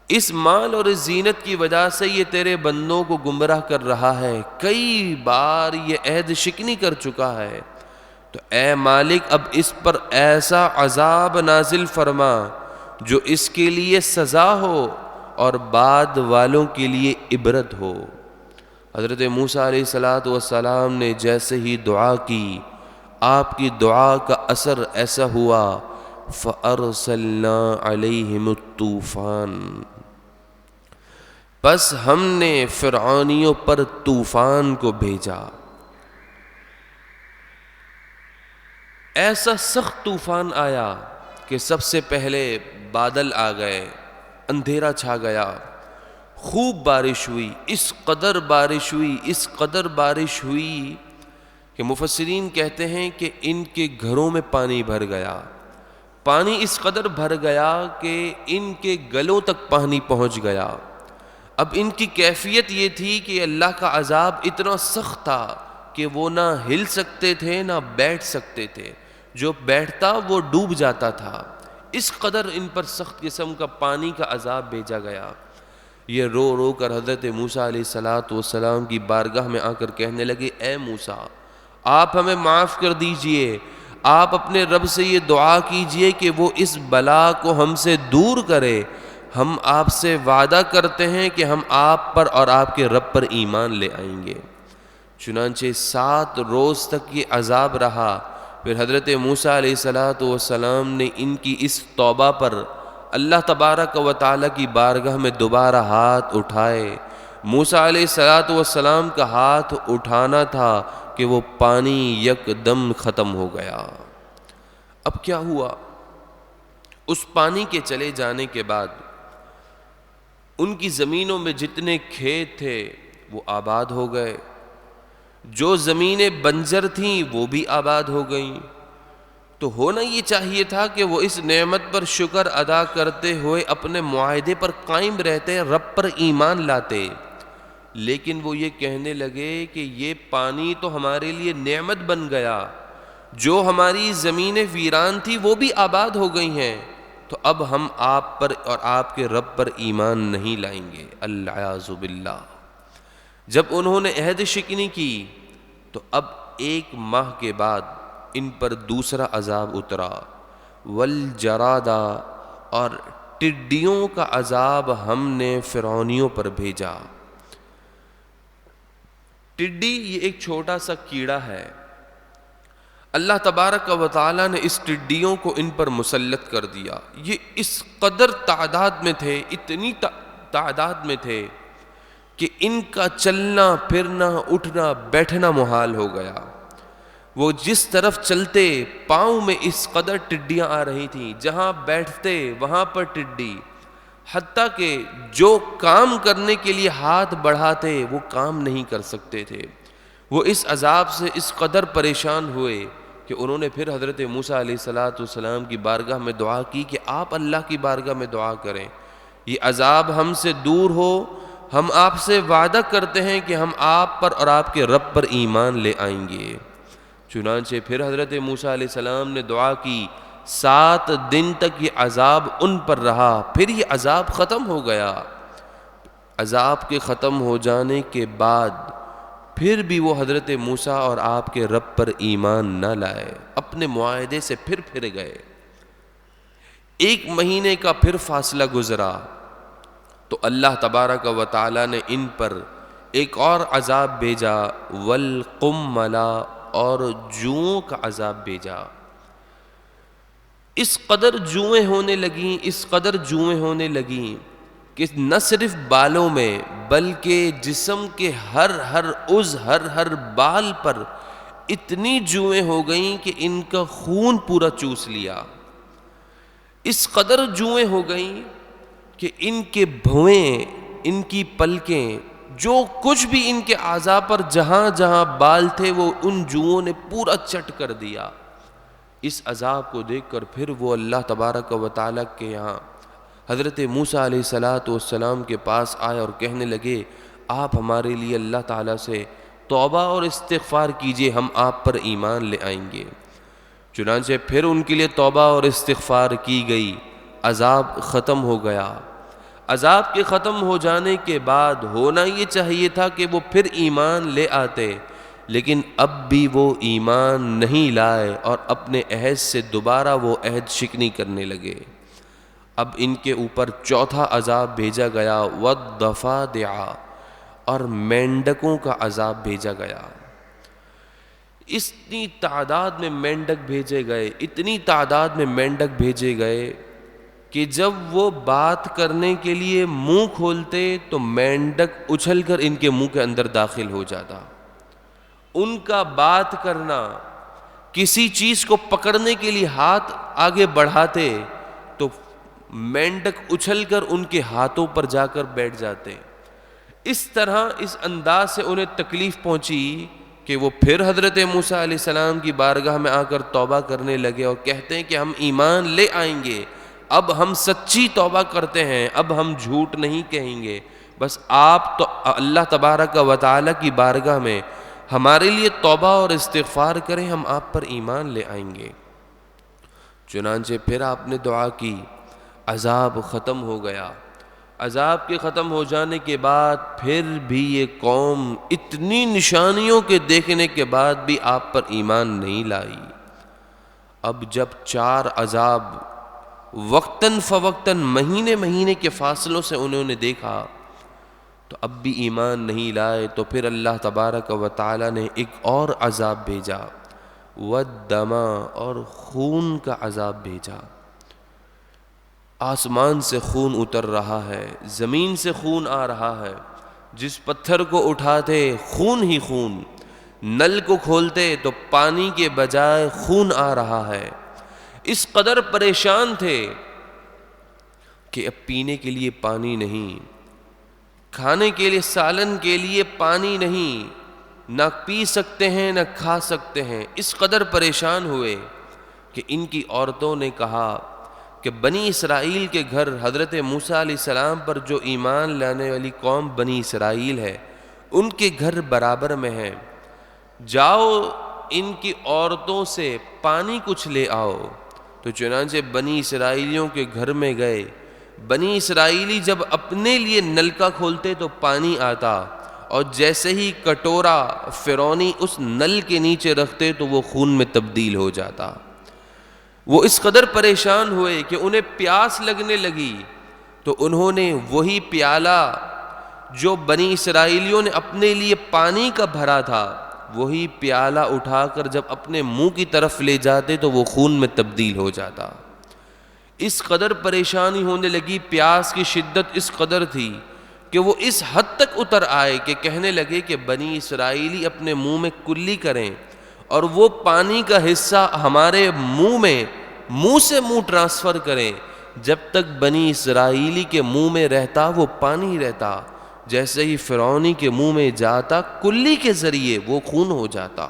Speaker 1: اس مال اور اس زینت کی وجہ سے یہ تیرے بندوں کو گمراہ کر رہا ہے، کئی بار یہ عہد شکنی کر چکا ہے، تو اے مالک اب اس پر ایسا عذاب نازل فرما جو اس کے لیے سزا ہو اور بعد والوں کے لیے عبرت ہو۔ حضرت موسیٰ علیہ السلام نے جیسے ہی دعا کی، آپ کی دعا کا اثر ایسا ہوا فَأَرْسَلْنَا عَلَيْهِمُ الطُّوفَانَ، بس ہم نے فرعونیوں پر طوفان کو بھیجا، ایسا سخت طوفان آیا کہ سب سے پہلے بادل آ گئے، اندھیرا چھا گیا، خوب بارش ہوئی، اس قدر بارش ہوئی، اس قدر بارش ہوئی کہ مفسرین کہتے ہیں کہ ان کے گھروں میں پانی بھر گیا، پانی اس قدر بھر گیا کہ ان کے گلوں تک پانی پہنچ گیا۔ اب ان کی کیفیت یہ تھی کہ اللہ کا عذاب اتنا سخت تھا کہ وہ نہ ہل سکتے تھے نہ بیٹھ سکتے تھے، جو بیٹھتا وہ ڈوب جاتا تھا، اس قدر ان پر سخت قسم کا پانی کا عذاب بھیجا گیا۔ یہ رو رو کر حضرت موسیٰ علیہ السلام کی بارگاہ میں آ کر کہنے لگے اے موسیٰ آپ ہمیں معاف کر دیجئے، آپ اپنے رب سے یہ دعا کیجئے کہ وہ اس بلا کو ہم سے دور کرے، ہم آپ سے وعدہ کرتے ہیں کہ ہم آپ پر اور آپ کے رب پر ایمان لے آئیں گے۔ چنانچہ 7 روز تک یہ عذاب رہا، پھر حضرت موسیٰ علیہ السلام نے ان کی اس توبہ پر اللہ تبارک و تعالیٰ کی بارگاہ میں دوبارہ ہاتھ اٹھائے۔ موسیٰ علیہ السلام کا ہاتھ اٹھانا تھا کہ وہ پانی یکدم ختم ہو گیا۔ اب کیا ہوا؟ اس پانی کے چلے جانے کے بعد ان کی زمینوں میں جتنے کھیت تھے وہ آباد ہو گئے، جو زمینیں بنجر تھیں وہ بھی آباد ہو گئیں۔ تو ہونا یہ چاہیے تھا کہ وہ اس نعمت پر شکر ادا کرتے ہوئے اپنے معاہدے پر قائم رہتے، رب پر ایمان لاتے، لیکن وہ یہ کہنے لگے کہ یہ پانی تو ہمارے لیے نعمت بن گیا، جو ہماری زمینیں ویران تھی وہ بھی آباد ہو گئی ہیں، تو اب ہم آپ پر اور آپ کے رب پر ایمان نہیں لائیں گے، العیاذ باللہ۔ جب انہوں نے عہد شکنی کی تو اب 1 ماہ کے بعد ان پر دوسرا عذاب اترا، والجرادہ، اور ٹڈیوں کا عذاب ہم نے فرعونیوں پر بھیجا۔ ٹڈی یہ ایک چھوٹا سا کیڑا ہے، اللہ تبارک و تعالیٰ نے اس ٹڈیوں کو ان پر مسلط کر دیا، یہ اس قدر تعداد میں تھے، اتنی تعداد میں تھے کہ ان کا چلنا پھرنا اٹھنا بیٹھنا محال ہو گیا۔ وہ جس طرف چلتے پاؤں میں اس قدر ٹڈیاں آ رہی تھیں، جہاں بیٹھتے وہاں پر ٹڈی، حتیٰ کہ جو کام کرنے کے لیے ہاتھ بڑھاتے وہ کام نہیں کر سکتے تھے۔ وہ اس عذاب سے اس قدر پریشان ہوئے کہ انہوں نے پھر حضرت موسیٰ علیہ السلام کی بارگاہ میں دعا کی کہ آپ اللہ کی بارگاہ میں دعا کریں، یہ عذاب ہم سے دور ہو، ہم آپ سے وعدہ کرتے ہیں کہ ہم آپ پر اور آپ کے رب پر ایمان لے آئیں گے۔ چنانچہ پھر حضرت موسیٰ علیہ السلام نے دعا کی، 7 دن تک یہ عذاب ان پر رہا، پھر یہ عذاب ختم ہو گیا۔ عذاب کے ختم ہو جانے کے بعد پھر بھی وہ حضرت موسیٰ اور آپ کے رب پر ایمان نہ لائے، اپنے معاہدے سے پھر گئے۔ 1 مہینے کا پھر فاصلہ گزرا تو اللہ تبارک و تعالیٰ نے ان پر ایک اور عذاب بھیجا، والقملا، اور جوؤں کا عذاب بھیجا۔ اس قدر جوئیں ہونے لگیں، اس قدر جوئیں ہونے لگیں کہ نہ صرف بالوں میں بلکہ جسم کے ہر عضو ہر بال پر اتنی جوئیں ہو گئیں کہ ان کا خون پورا چوس لیا۔ اس قدر جوئیں ہو گئیں کہ ان کے بھویں، ان کی پلکیں، جو کچھ بھی ان کے اعضاء پر جہاں جہاں بال تھے وہ ان جوؤں نے پورا چٹ کر دیا۔ اس عذاب کو دیکھ کر پھر وہ اللہ تبارک و تعالیٰ کے یہاں حضرت موسیٰ علیہ السلام کے پاس آئے اور کہنے لگے آپ ہمارے لیے اللہ تعالیٰ سے توبہ اور استغفار کیجئے، ہم آپ پر ایمان لے آئیں گے۔ چنانچہ پھر ان کے لیے توبہ اور استغفار کی گئی، عذاب ختم ہو گیا۔ عذاب کے ختم ہو جانے کے بعد ہونا یہ چاہیے تھا کہ وہ پھر ایمان لے آتے، لیکن اب بھی وہ ایمان نہیں لائے اور اپنے عہد سے دوبارہ وہ عہد شکنی کرنے لگے۔ اب ان کے اوپر چوتھا عذاب بھیجا گیا، والضفادع، اور مینڈکوں کا عذاب بھیجا گیا۔ اتنی تعداد میں مینڈک بھیجے گئے، اتنی تعداد میں مینڈک بھیجے گئے کہ جب وہ بات کرنے کے لیے منہ کھولتے تو مینڈک اچھل کر ان کے منہ کے اندر داخل ہو جاتا۔ ان کا بات کرنا، کسی چیز کو پکڑنے کے لیے ہاتھ آگے بڑھاتے تو مینڈک اچھل کر ان کے ہاتھوں پر جا کر بیٹھ جاتے۔ اس طرح اس انداز سے انہیں تکلیف پہنچی کہ وہ پھر حضرت موسیٰ علیہ السلام کی بارگاہ میں آ کر توبہ کرنے لگے اور کہتے ہیں کہ ہم ایمان لے آئیں گے، اب ہم سچی توبہ کرتے ہیں، اب ہم جھوٹ نہیں کہیں گے، بس آپ تو اللہ تبارک و تعالیٰ کی بارگاہ میں ہمارے لیے توبہ اور استغفار کریں، ہم آپ پر ایمان لے آئیں گے۔ چنانچہ پھر آپ نے دعا کی، عذاب ختم ہو گیا۔ عذاب کے ختم ہو جانے کے بعد پھر بھی یہ قوم اتنی نشانیوں کے دیکھنے کے بعد بھی آپ پر ایمان نہیں لائی۔ اب جب 4 عذاب وقتاً فوقتاً مہینے مہینے کے فاصلوں سے انہوں نے دیکھا تو اب بھی ایمان نہیں لائے، تو پھر اللہ تبارک و تعالی نے ایک اور عذاب بھیجا، والدم، اور خون کا عذاب بھیجا۔ آسمان سے خون اتر رہا ہے، زمین سے خون آ رہا ہے، جس پتھر کو اٹھاتے خون ہی خون، نل کو کھولتے تو پانی کے بجائے خون آ رہا ہے۔ اس قدر پریشان تھے کہ اب پینے کے لیے پانی نہیں، کھانے کے لیے سالن کے لیے پانی نہیں، نہ پی سکتے ہیں نہ کھا سکتے ہیں۔ اس قدر پریشان ہوئے کہ ان کی عورتوں نے کہا کہ بنی اسرائیل کے گھر حضرت موسیٰ علیہ السلام پر جو ایمان لانے والی قوم بنی اسرائیل ہے ان کے گھر برابر میں ہیں، جاؤ ان کی عورتوں سے پانی کچھ لے آؤ۔ تو چنانچہ بنی اسرائیلیوں کے گھر میں گئے۔ بنی اسرائیلی جب اپنے لیے نلکا کھولتے تو پانی آتا، اور جیسے ہی کٹورا فرعونی اس نل کے نیچے رکھتے تو وہ خون میں تبدیل ہو جاتا۔ وہ اس قدر پریشان ہوئے کہ انہیں پیاس لگنے لگی، تو انہوں نے وہی پیالہ جو بنی اسرائیلیوں نے اپنے لیے پانی کا بھرا تھا، وہی پیالہ اٹھا کر جب اپنے منہ کی طرف لے جاتے تو وہ خون میں تبدیل ہو جاتا۔ اس قدر پریشانی ہونے لگی، پیاس کی شدت اس قدر تھی کہ وہ اس حد تک اتر آئے کہ کہنے لگے کہ بنی اسرائیلی اپنے منہ میں کلی کریں اور وہ پانی کا حصہ ہمارے منہ سے منہ ٹرانسفر کریں، جب تک بنی اسرائیلی کے منہ میں رہتا وہ پانی رہتا، جیسے ہی فرعونی کے منہ میں جاتا کلی کے ذریعے وہ خون ہو جاتا۔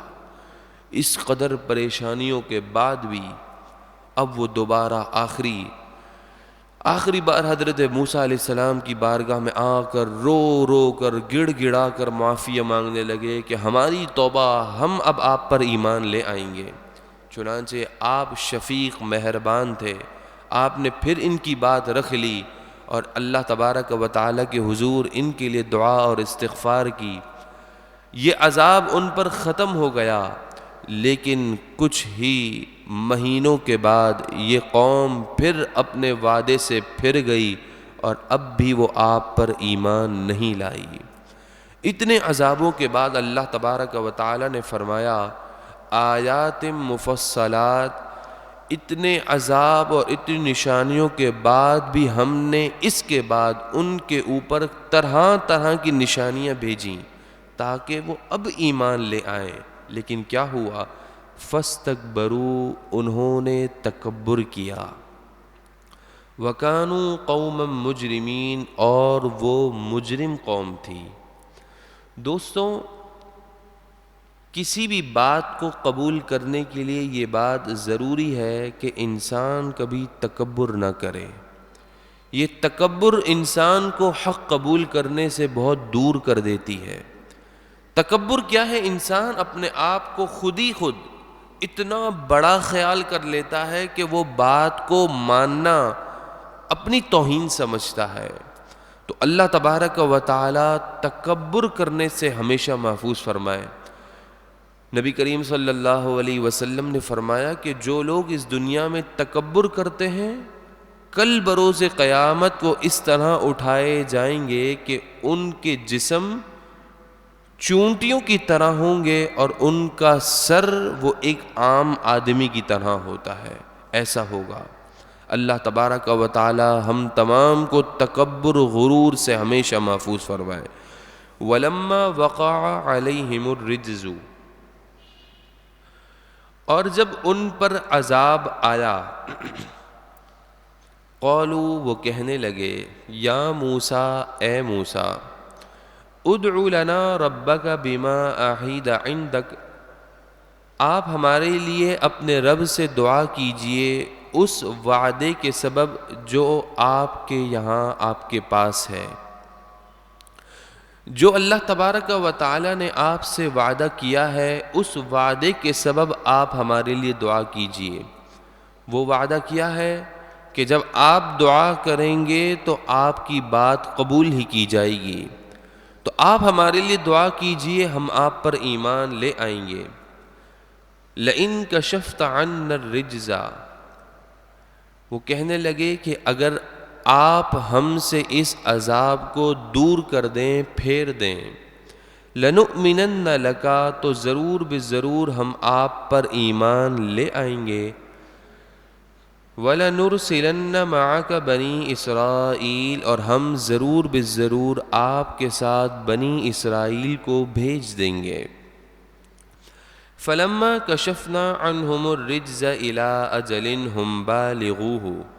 Speaker 1: اس قدر پریشانیوں کے بعد بھی اب وہ دوبارہ آخری بار حضرت موسیٰ علیہ السلام کی بارگاہ میں آ کر رو رو کر گڑ گڑا کر معافی مانگنے لگے کہ ہماری توبہ، ہم اب آپ پر ایمان لے آئیں گے۔ چنانچہ آپ شفیق مہربان تھے، آپ نے پھر ان کی بات رکھ لی اور اللہ تبارک و تعالیٰ کے حضور ان کے لیے دعا اور استغفار کی۔ یہ عذاب ان پر ختم ہو گیا، لیکن کچھ ہی مہینوں کے بعد یہ قوم پھر اپنے وعدے سے پھر گئی اور اب بھی وہ آپ پر ایمان نہیں لائی۔ اتنے عذابوں کے بعد اللہ تبارک و تعالیٰ نے فرمایا، آیات مفصلات، اتنے عذاب اور اتنی نشانیوں کے بعد بھی ہم نے اس کے بعد ان کے اوپر طرح طرح کی نشانیاں بھیجیں تاکہ وہ اب ایمان لے آئیں۔ لیکن کیا ہوا؟ فاستکبروا، انہوں نے تکبر کیا، وکانوا قوما مجرمین، اور وہ مجرم قوم تھی۔ دوستوں، کسی بھی بات کو قبول کرنے کے لیے یہ بات ضروری ہے کہ انسان کبھی تکبر نہ کرے۔ یہ تکبر انسان کو حق قبول کرنے سے بہت دور کر دیتی ہے۔ تکبر کیا ہے؟ انسان اپنے آپ کو خود ہی خود اتنا بڑا خیال کر لیتا ہے کہ وہ بات کو ماننا اپنی توہین سمجھتا ہے۔ تو اللہ تبارک و تعالی تکبر کرنے سے ہمیشہ محفوظ فرمائے۔ نبی کریم صلی اللہ علیہ وسلم نے فرمایا کہ جو لوگ اس دنیا میں تکبر کرتے ہیں، کل بروز قیامت وہ اس طرح اٹھائے جائیں گے کہ ان کے جسم چونٹیوں کی طرح ہوں گے اور ان کا سر وہ ایک عام آدمی کی طرح ہوتا ہے، ایسا ہوگا۔ اللہ تبارک و تعالی ہم تمام کو تکبر غرور سے ہمیشہ محفوظ فرمائے۔ وَلَمَّا وَقَعَ عَلَيْهِمُ الرِّجْزُ، اور جب ان پر عذاب آیا، قالوا، وہ کہنے لگے، یا موسیٰ، اے موسیٰ، ادع لنا ربک بما عہد عندک، آپ ہمارے لیے اپنے رب سے دعا کیجئے اس وعدے کے سبب جو آپ کے یہاں آپ کے پاس ہے۔ جو اللہ تبارک و تعالی نے آپ سے وعدہ کیا ہے اس وعدے کے سبب آپ ہمارے لیے دعا کیجئے۔ وہ وعدہ کیا ہے کہ جب آپ دعا کریں گے تو آپ کی بات قبول ہی کی جائے گی، تو آپ ہمارے لیے دعا کیجئے، ہم آپ پر ایمان لے آئیں گے۔ لئن کشفت عنا الرجز، وہ کہنے لگے کہ اگر آپ ہم سے اس عذاب کو دور کر دیں، پھیر دیں، لنؤمنن لک، تو ضرور بضرور ہم آپ پر ایمان لے آئیں گے، وَلَنُرْسِلَنَّ مَعَكَ بَنِي اسرائیل، اور ہم ضرور بضرور آپ کے ساتھ بنی اسرائیل کو بھیج دیں گے۔ فَلَمَّا كَشَفْنَا عَنْهُمُ الرِّجْزَ إِلَىٰ أَجَلٍ هُمْ بَالِغُوهُ،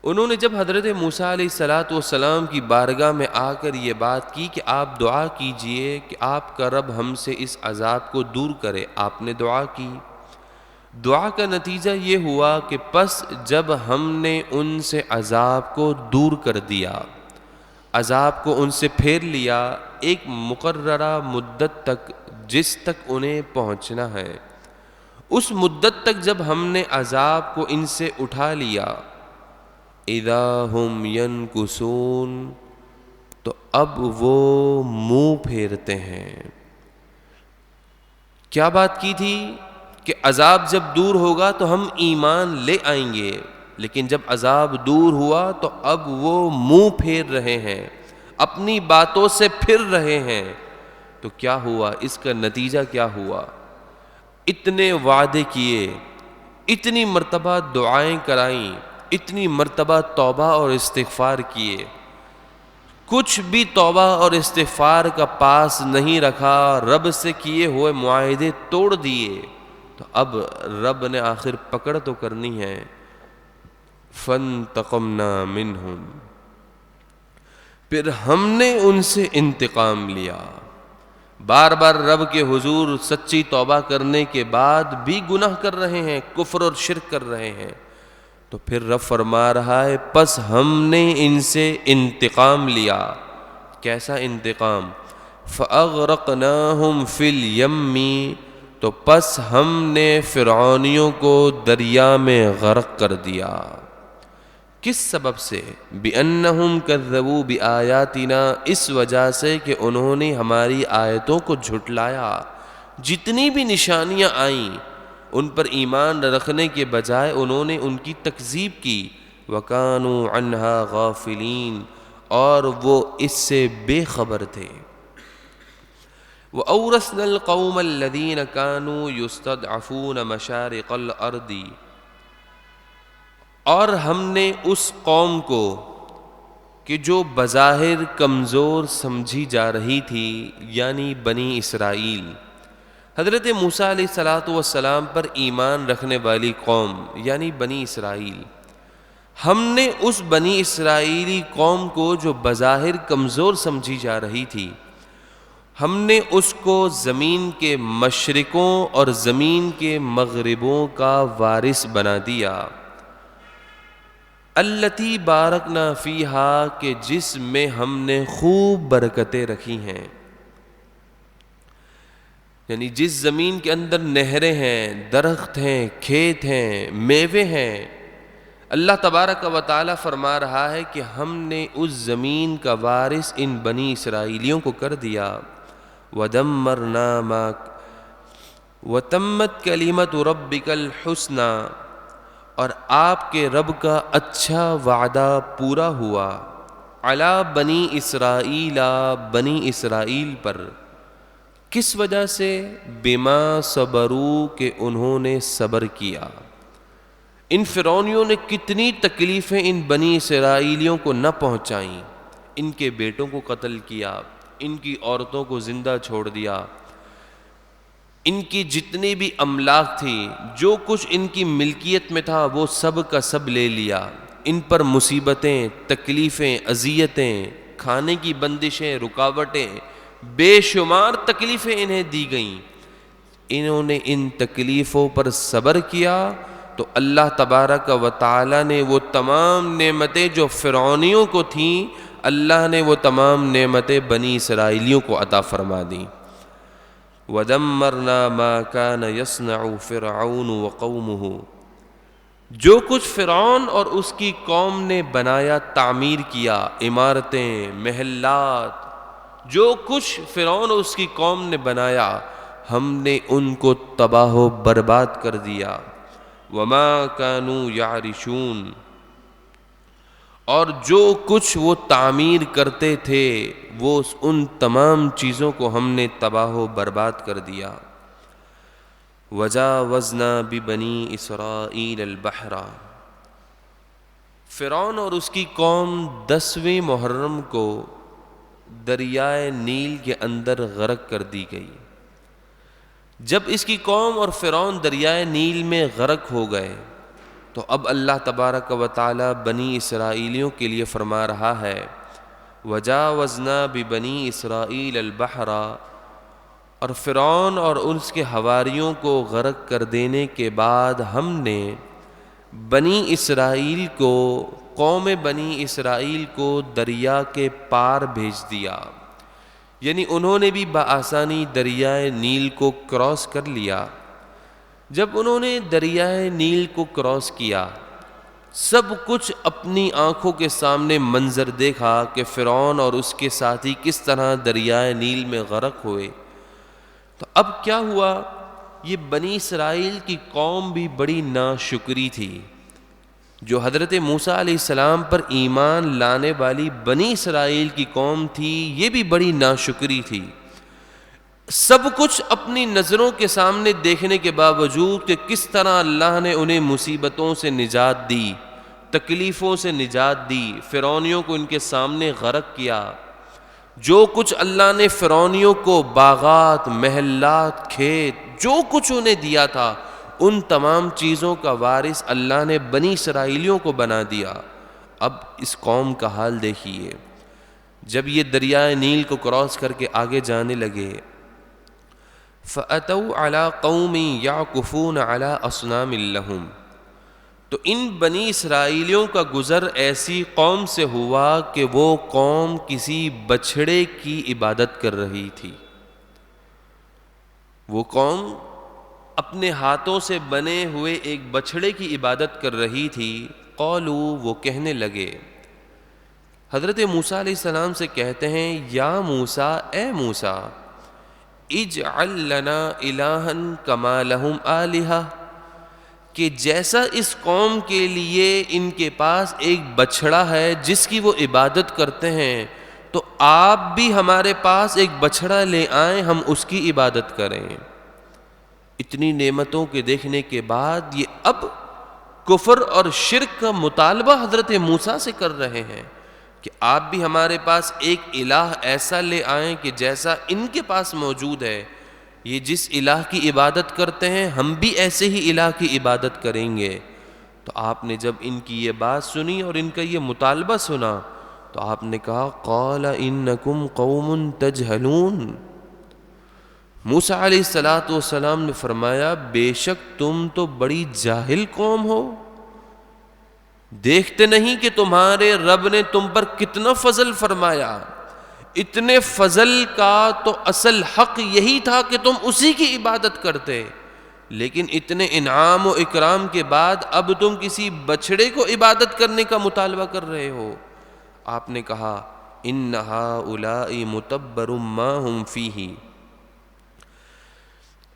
Speaker 1: انہوں نے جب حضرت موسیٰ علیہ السلام کی بارگاہ میں آ کر یہ بات کی کہ آپ دعا کیجئے کہ آپ کا رب ہم سے اس عذاب کو دور کرے، آپ نے دعا کی۔ دعا کا نتیجہ یہ ہوا کہ پس جب ہم نے ان سے عذاب کو دور کر دیا، عذاب کو ان سے پھیر لیا ایک مقررہ مدت تک جس تک انہیں پہنچنا ہے، اس مدت تک جب ہم نے عذاب کو ان سے اٹھا لیا، اذا ہم ینکثون، تو اب وہ منہ پھیرتے ہیں۔ کیا بات کی تھی کہ عذاب جب دور ہوگا تو ہم ایمان لے آئیں گے، لیکن جب عذاب دور ہوا تو اب وہ منہ پھیر رہے ہیں، اپنی باتوں سے پھر رہے ہیں۔ تو کیا ہوا؟ اس کا نتیجہ کیا ہوا؟ اتنے وعدے کیے، اتنی مرتبہ دعائیں کرائیں، اتنی مرتبہ توبہ اور استغفار کیے، کچھ بھی توبہ اور استغفار کا پاس نہیں رکھا، رب سے کیے ہوئے معاہدے توڑ دیے، تو اب رب نے آخر پکڑ تو کرنی ہے۔ فَانْتَقَمْنَا مِنْهُمْ، پھر ہم نے ان سے انتقام لیا۔ بار بار رب کے حضور سچی توبہ کرنے کے بعد بھی گناہ کر رہے ہیں، کفر اور شرک کر رہے ہیں، تو پھر رب فرما رہا ہے پس ہم نے ان سے انتقام لیا۔ کیسا انتقام؟ فَأَغْرَقْنَاهُمْ فِي الْيَمِّ، تو پس ہم نے فرعونیوں کو دریا میں غرق کر دیا۔ کس سبب سے؟ بِأَنَّهُمْ كَذَّبُوا بِآيَاتِنَا، اس وجہ سے کہ انہوں نے ہماری آیتوں کو جھٹلایا۔ جتنی بھی نشانیاں آئیں ان پر ایمان رکھنے کے بجائے انہوں نے ان کی تکذیب کی۔ وَكَانُوا عَنْهَا غَافِلِينَ، اور وہ اس سے بے خبر تھے۔ وَأَوْرَثْنَا الْقَوْمَ الَّذِينَ كَانُوا يُسْتَضْعَفُونَ مَشَارِقَ الْأَرْضِ، اور ہم نے اس قوم کو کہ جو بظاہر کمزور سمجھی جا رہی تھی، یعنی بنی اسرائیل، حضرت موسیٰ علیہ السلام پر ایمان رکھنے والی قوم یعنی بنی اسرائیل، ہم نے اس بنی اسرائیلی قوم کو جو بظاہر کمزور سمجھی جا رہی تھی، ہم نے اس کو زمین کے مشرقوں اور زمین کے مغربوں کا وارث بنا دیا۔ التی بارکنا فیہا کہ جس میں ہم نے خوب برکتیں رکھی ہیں، یعنی جس زمین کے اندر نہریں ہیں، درخت ہیں، کھیت ہیں، میوے ہیں، اللہ تبارک و تعالی فرما رہا ہے کہ ہم نے اس زمین کا وارث ان بنی اسرائیلیوں کو کر دیا۔ وَدَمَّرْنَا مَا وَتَمَّتْ كَلِمَةُ رَبِّكَ الْحُسْنَى، اور آپ کے رب کا اچھا وعدہ پورا ہوا، علی بنی اسرائیل، بنی اسرائیل پر، کس وجہ سے؟ بما صبروا، کہ انہوں نے صبر کیا۔ ان فرعونیوں نے کتنی تکلیفیں ان بنی اسرائیلیوں کو نہ پہنچائیں، ان کے بیٹوں کو قتل کیا، ان کی عورتوں کو زندہ چھوڑ دیا، ان کی جتنی بھی املاک تھی، جو کچھ ان کی ملکیت میں تھا وہ سب کا سب لے لیا، ان پر مصیبتیں، تکلیفیں، اذیتیں، کھانے کی بندشیں، رکاوٹیں، بے شمار تکلیفیں انہیں دی گئیں۔ انہوں نے ان تکلیفوں پر صبر کیا تو اللہ تبارک و تعالی نے وہ تمام نعمتیں جو فرعونیوں کو تھیں، اللہ نے وہ تمام نعمتیں بنی اسرائیلیوں کو عطا فرما دیں۔ وَدَمَّرْنَا مَا كَانَ يَصْنَعُ فِرْعَوْنُ وَقَوْمُهُ، جو کچھ فرعون اور اس کی قوم نے بنایا، تعمیر کیا، عمارتیں، محلات، جو کچھ فرعون اور اس کی قوم نے بنایا ہم نے ان کو تباہ و برباد کر دیا۔ وَمَا كَانُوا يَعْرِشُونَ، اور جو کچھ وہ تعمیر کرتے تھے وہ ان تمام چیزوں کو ہم نے تباہ و برباد کر دیا۔ وَجَاوَزْنَا بِبَنِي إِسْرَائِيلَ الْبَحْرَ، فرعون اور اس کی قوم 10ویں محرم کو دریائے نیل کے اندر غرق کر دی گئی۔ جب اس کی قوم اور فرعون دریائے نیل میں غرق ہو گئے تو اب اللہ تبارک و تعالی بنی اسرائیلیوں کے لیے فرما رہا ہے، وَجَاوَزْنَا بِبَنِي إِسْرَائِيلَ الْبَحْرَ، اور فرعون اور اس کے حواریوں کو غرق کر دینے کے بعد ہم نے بنی اسرائیل کو، قوم بنی اسرائیل کو دریا کے پار بھیج دیا، یعنی انہوں نے بھی بآسانی دریائے نیل کو کراس کر لیا۔ جب انہوں نے دریائے نیل کو کراس کیا، سب کچھ اپنی آنکھوں کے سامنے منظر دیکھا کہ فرعون اور اس کے ساتھی کس طرح دریائے نیل میں غرق ہوئے، تو اب کیا ہوا؟ یہ بنی اسرائیل کی قوم بھی بڑی ناشکری تھی، جو حضرت موسیٰ علیہ السلام پر ایمان لانے والی بنی اسرائیل کی قوم تھی، یہ بھی بڑی ناشکری تھی۔ سب کچھ اپنی نظروں کے سامنے دیکھنے کے باوجود کہ کس طرح اللہ نے انہیں مصیبتوں سے نجات دی، تکلیفوں سے نجات دی، فرعونیوں کو ان کے سامنے غرق کیا، جو کچھ اللہ نے فرعونیوں کو باغات، محلات، کھیت، جو کچھ انہیں دیا تھا ان تمام چیزوں کا وارث اللہ نے بنی اسرائیلیوں کو بنا دیا۔ اب اس قوم کا حال دیکھیے، جب یہ دریائے نیل کو کراس کر کے آگے جانے لگے، فَأَتَوْا عَلَىٰ قَوْمٍ يَعْكُفُونَ عَلَىٰ أَصْنَامٍ لَهُمْ، تو ان بنی اسرائیلیوں کا گزر ایسی قوم سے ہوا کہ وہ قوم کسی بچھڑے کی عبادت کر رہی تھی۔ وہ قوم اپنے ہاتھوں سے بنے ہوئے ایک بچھڑے کی عبادت کر رہی تھی۔ قالوا، وہ کہنے لگے، حضرت موسیٰ علیہ السلام سے کہتے ہیں، یا موسیٰ، اے موسیٰ، اجعل لنا الہا کما لہم آلہہ، کہ جیسا اس قوم کے لیے ان کے پاس ایک بچھڑا ہے جس کی وہ عبادت کرتے ہیں، تو آپ بھی ہمارے پاس ایک بچھڑا لے آئیں، ہم اس کی عبادت کریں۔ اتنی نعمتوں کے دیکھنے کے بعد یہ اب کفر اور شرک کا مطالبہ حضرت موسیٰ سے کر رہے ہیں کہ آپ بھی ہمارے پاس ایک الہ ایسا لے آئیں کہ جیسا ان کے پاس موجود ہے، یہ جس الہ کی عبادت کرتے ہیں ہم بھی ایسے ہی الہ کی عبادت کریں گے۔ تو آپ نے جب ان کی یہ بات سنی اور ان کا یہ مطالبہ سنا تو آپ نے کہا، قال انکم قوم تجہلون، موسیٰ علیہ السلام نے فرمایا، بے شک تم تو بڑی جاہل قوم ہو، دیکھتے نہیں کہ تمہارے رب نے تم پر کتنا فضل فرمایا؟ اتنے فضل کا تو اصل حق یہی تھا کہ تم اسی کی عبادت کرتے، لیکن اتنے انعام و اکرام کے بعد اب تم کسی بچڑے کو عبادت کرنے کا مطالبہ کر رہے ہو۔ آپ نے کہا ان ہؤلاء متبر ما ہم فیہ،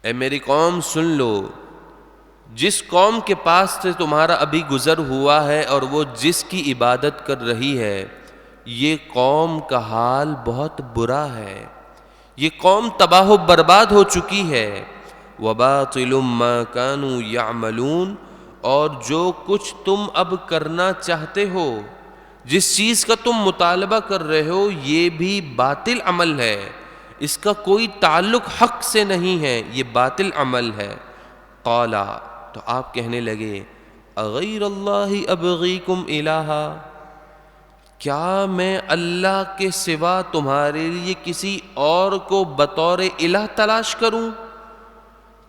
Speaker 1: اے میری قوم سن لو، جس قوم کے پاس سے تمہارا ابھی گزر ہوا ہے اور وہ جس کی عبادت کر رہی ہے، یہ قوم کا حال بہت برا ہے، یہ قوم تباہ و برباد ہو چکی ہے۔ وَبَاطِلٌ مَا كَانُوا يَعْمَلُونَ، اور جو کچھ تم اب کرنا چاہتے ہو، جس چیز کا تم مطالبہ کر رہے ہو، یہ بھی باطل عمل ہے، اس کا کوئی تعلق حق سے نہیں ہے، یہ باطل عمل ہے۔ قَالَ، تو آپ کہنے لگے اغیر اللہ ابغیکم الہا، کیا میں اللہ کے سوا تمہارے لیے کسی اور کو بطور الہ تلاش کروں؟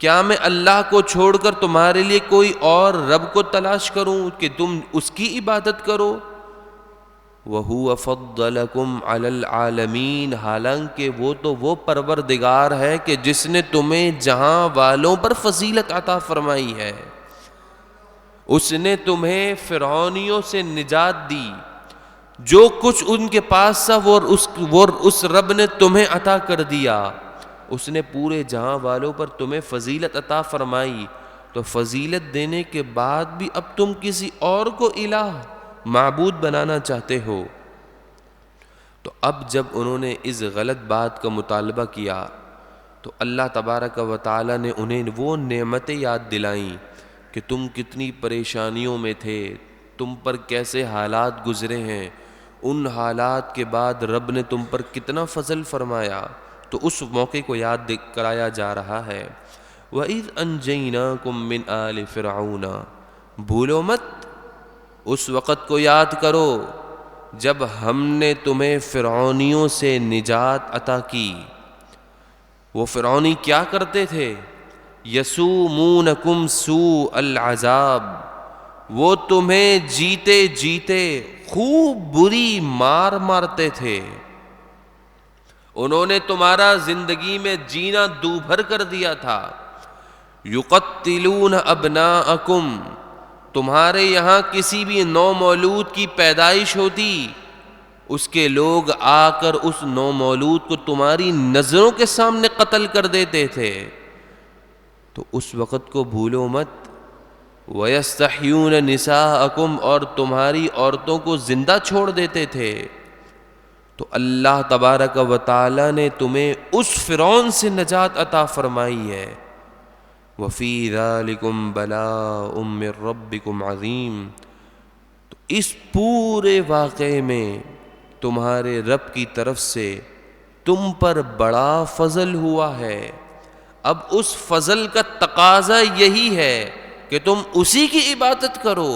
Speaker 1: کیا میں اللہ کو چھوڑ کر تمہارے لیے کوئی اور رب کو تلاش کروں کہ تم اس کی عبادت کرو؟ وَهُوَ فَضَّلَكُمْ عَلَى الْعَالَمِينَ، حالانکہ وہ تو وہ پروردگار ہے کہ جس نے تمہیں جہاں والوں پر فضیلت عطا فرمائی ہے، اس نے تمہیں فرعونیوں سے نجات دی، جو کچھ ان کے پاس تھا وہ اس رب نے تمہیں عطا کر دیا، اس نے پورے جہاں والوں پر تمہیں فضیلت عطا فرمائی، تو فضیلت دینے کے بعد بھی اب تم کسی اور کو الہ معبود بنانا چاہتے ہو۔ تو اب جب انہوں نے اس غلط بات کا مطالبہ کیا تو اللہ تبارک و تعالی نے انہیں وہ نعمتیں یاد دلائیں کہ تم کتنی پریشانیوں میں تھے، تم پر کیسے حالات گزرے ہیں، ان حالات کے بعد رب نے تم پر کتنا فضل فرمایا، تو اس موقع کو یاد کرایا جا رہا ہے۔ وَإِذْ أَنْجَيْنَاكُمْ مِنْ آلِ فِرْعَوْنَ، بھولو مت، اس وقت کو یاد کرو جب ہم نے تمہیں فرعونیوں سے نجات عطا کی۔ وہ فرعونی کیا کرتے تھے؟ یسومونکم سوء العذاب، وہ تمہیں جیتے جیتے خوب بری مار مارتے تھے، انہوں نے تمہارا زندگی میں جینا دوبھر کر دیا تھا۔ یقتلون ابناءکم، تمہارے یہاں کسی بھی نو مولود کی پیدائش ہوتی، اس کے لوگ آ کر اس نو مولود کو تمہاری نظروں کے سامنے قتل کر دیتے تھے، تو اس وقت کو بھولو مت۔ وَيَسْتَحْيُونَ نِسَاءَكُمْ، اور تمہاری عورتوں کو زندہ چھوڑ دیتے تھے، تو اللہ تبارک و تعالی نے تمہیں اس فرعون سے نجات عطا فرمائی ہے۔ وَفِي ذَلِكُمْ بَلَاءٌ مِّن رَبِّكُمْ عَظِيمٌ، تو اس پورے واقعے میں تمہارے رب کی طرف سے تم پر بڑا فضل ہوا ہے۔ اب اس فضل کا تقاضا یہی ہے کہ تم اسی کی عبادت کرو،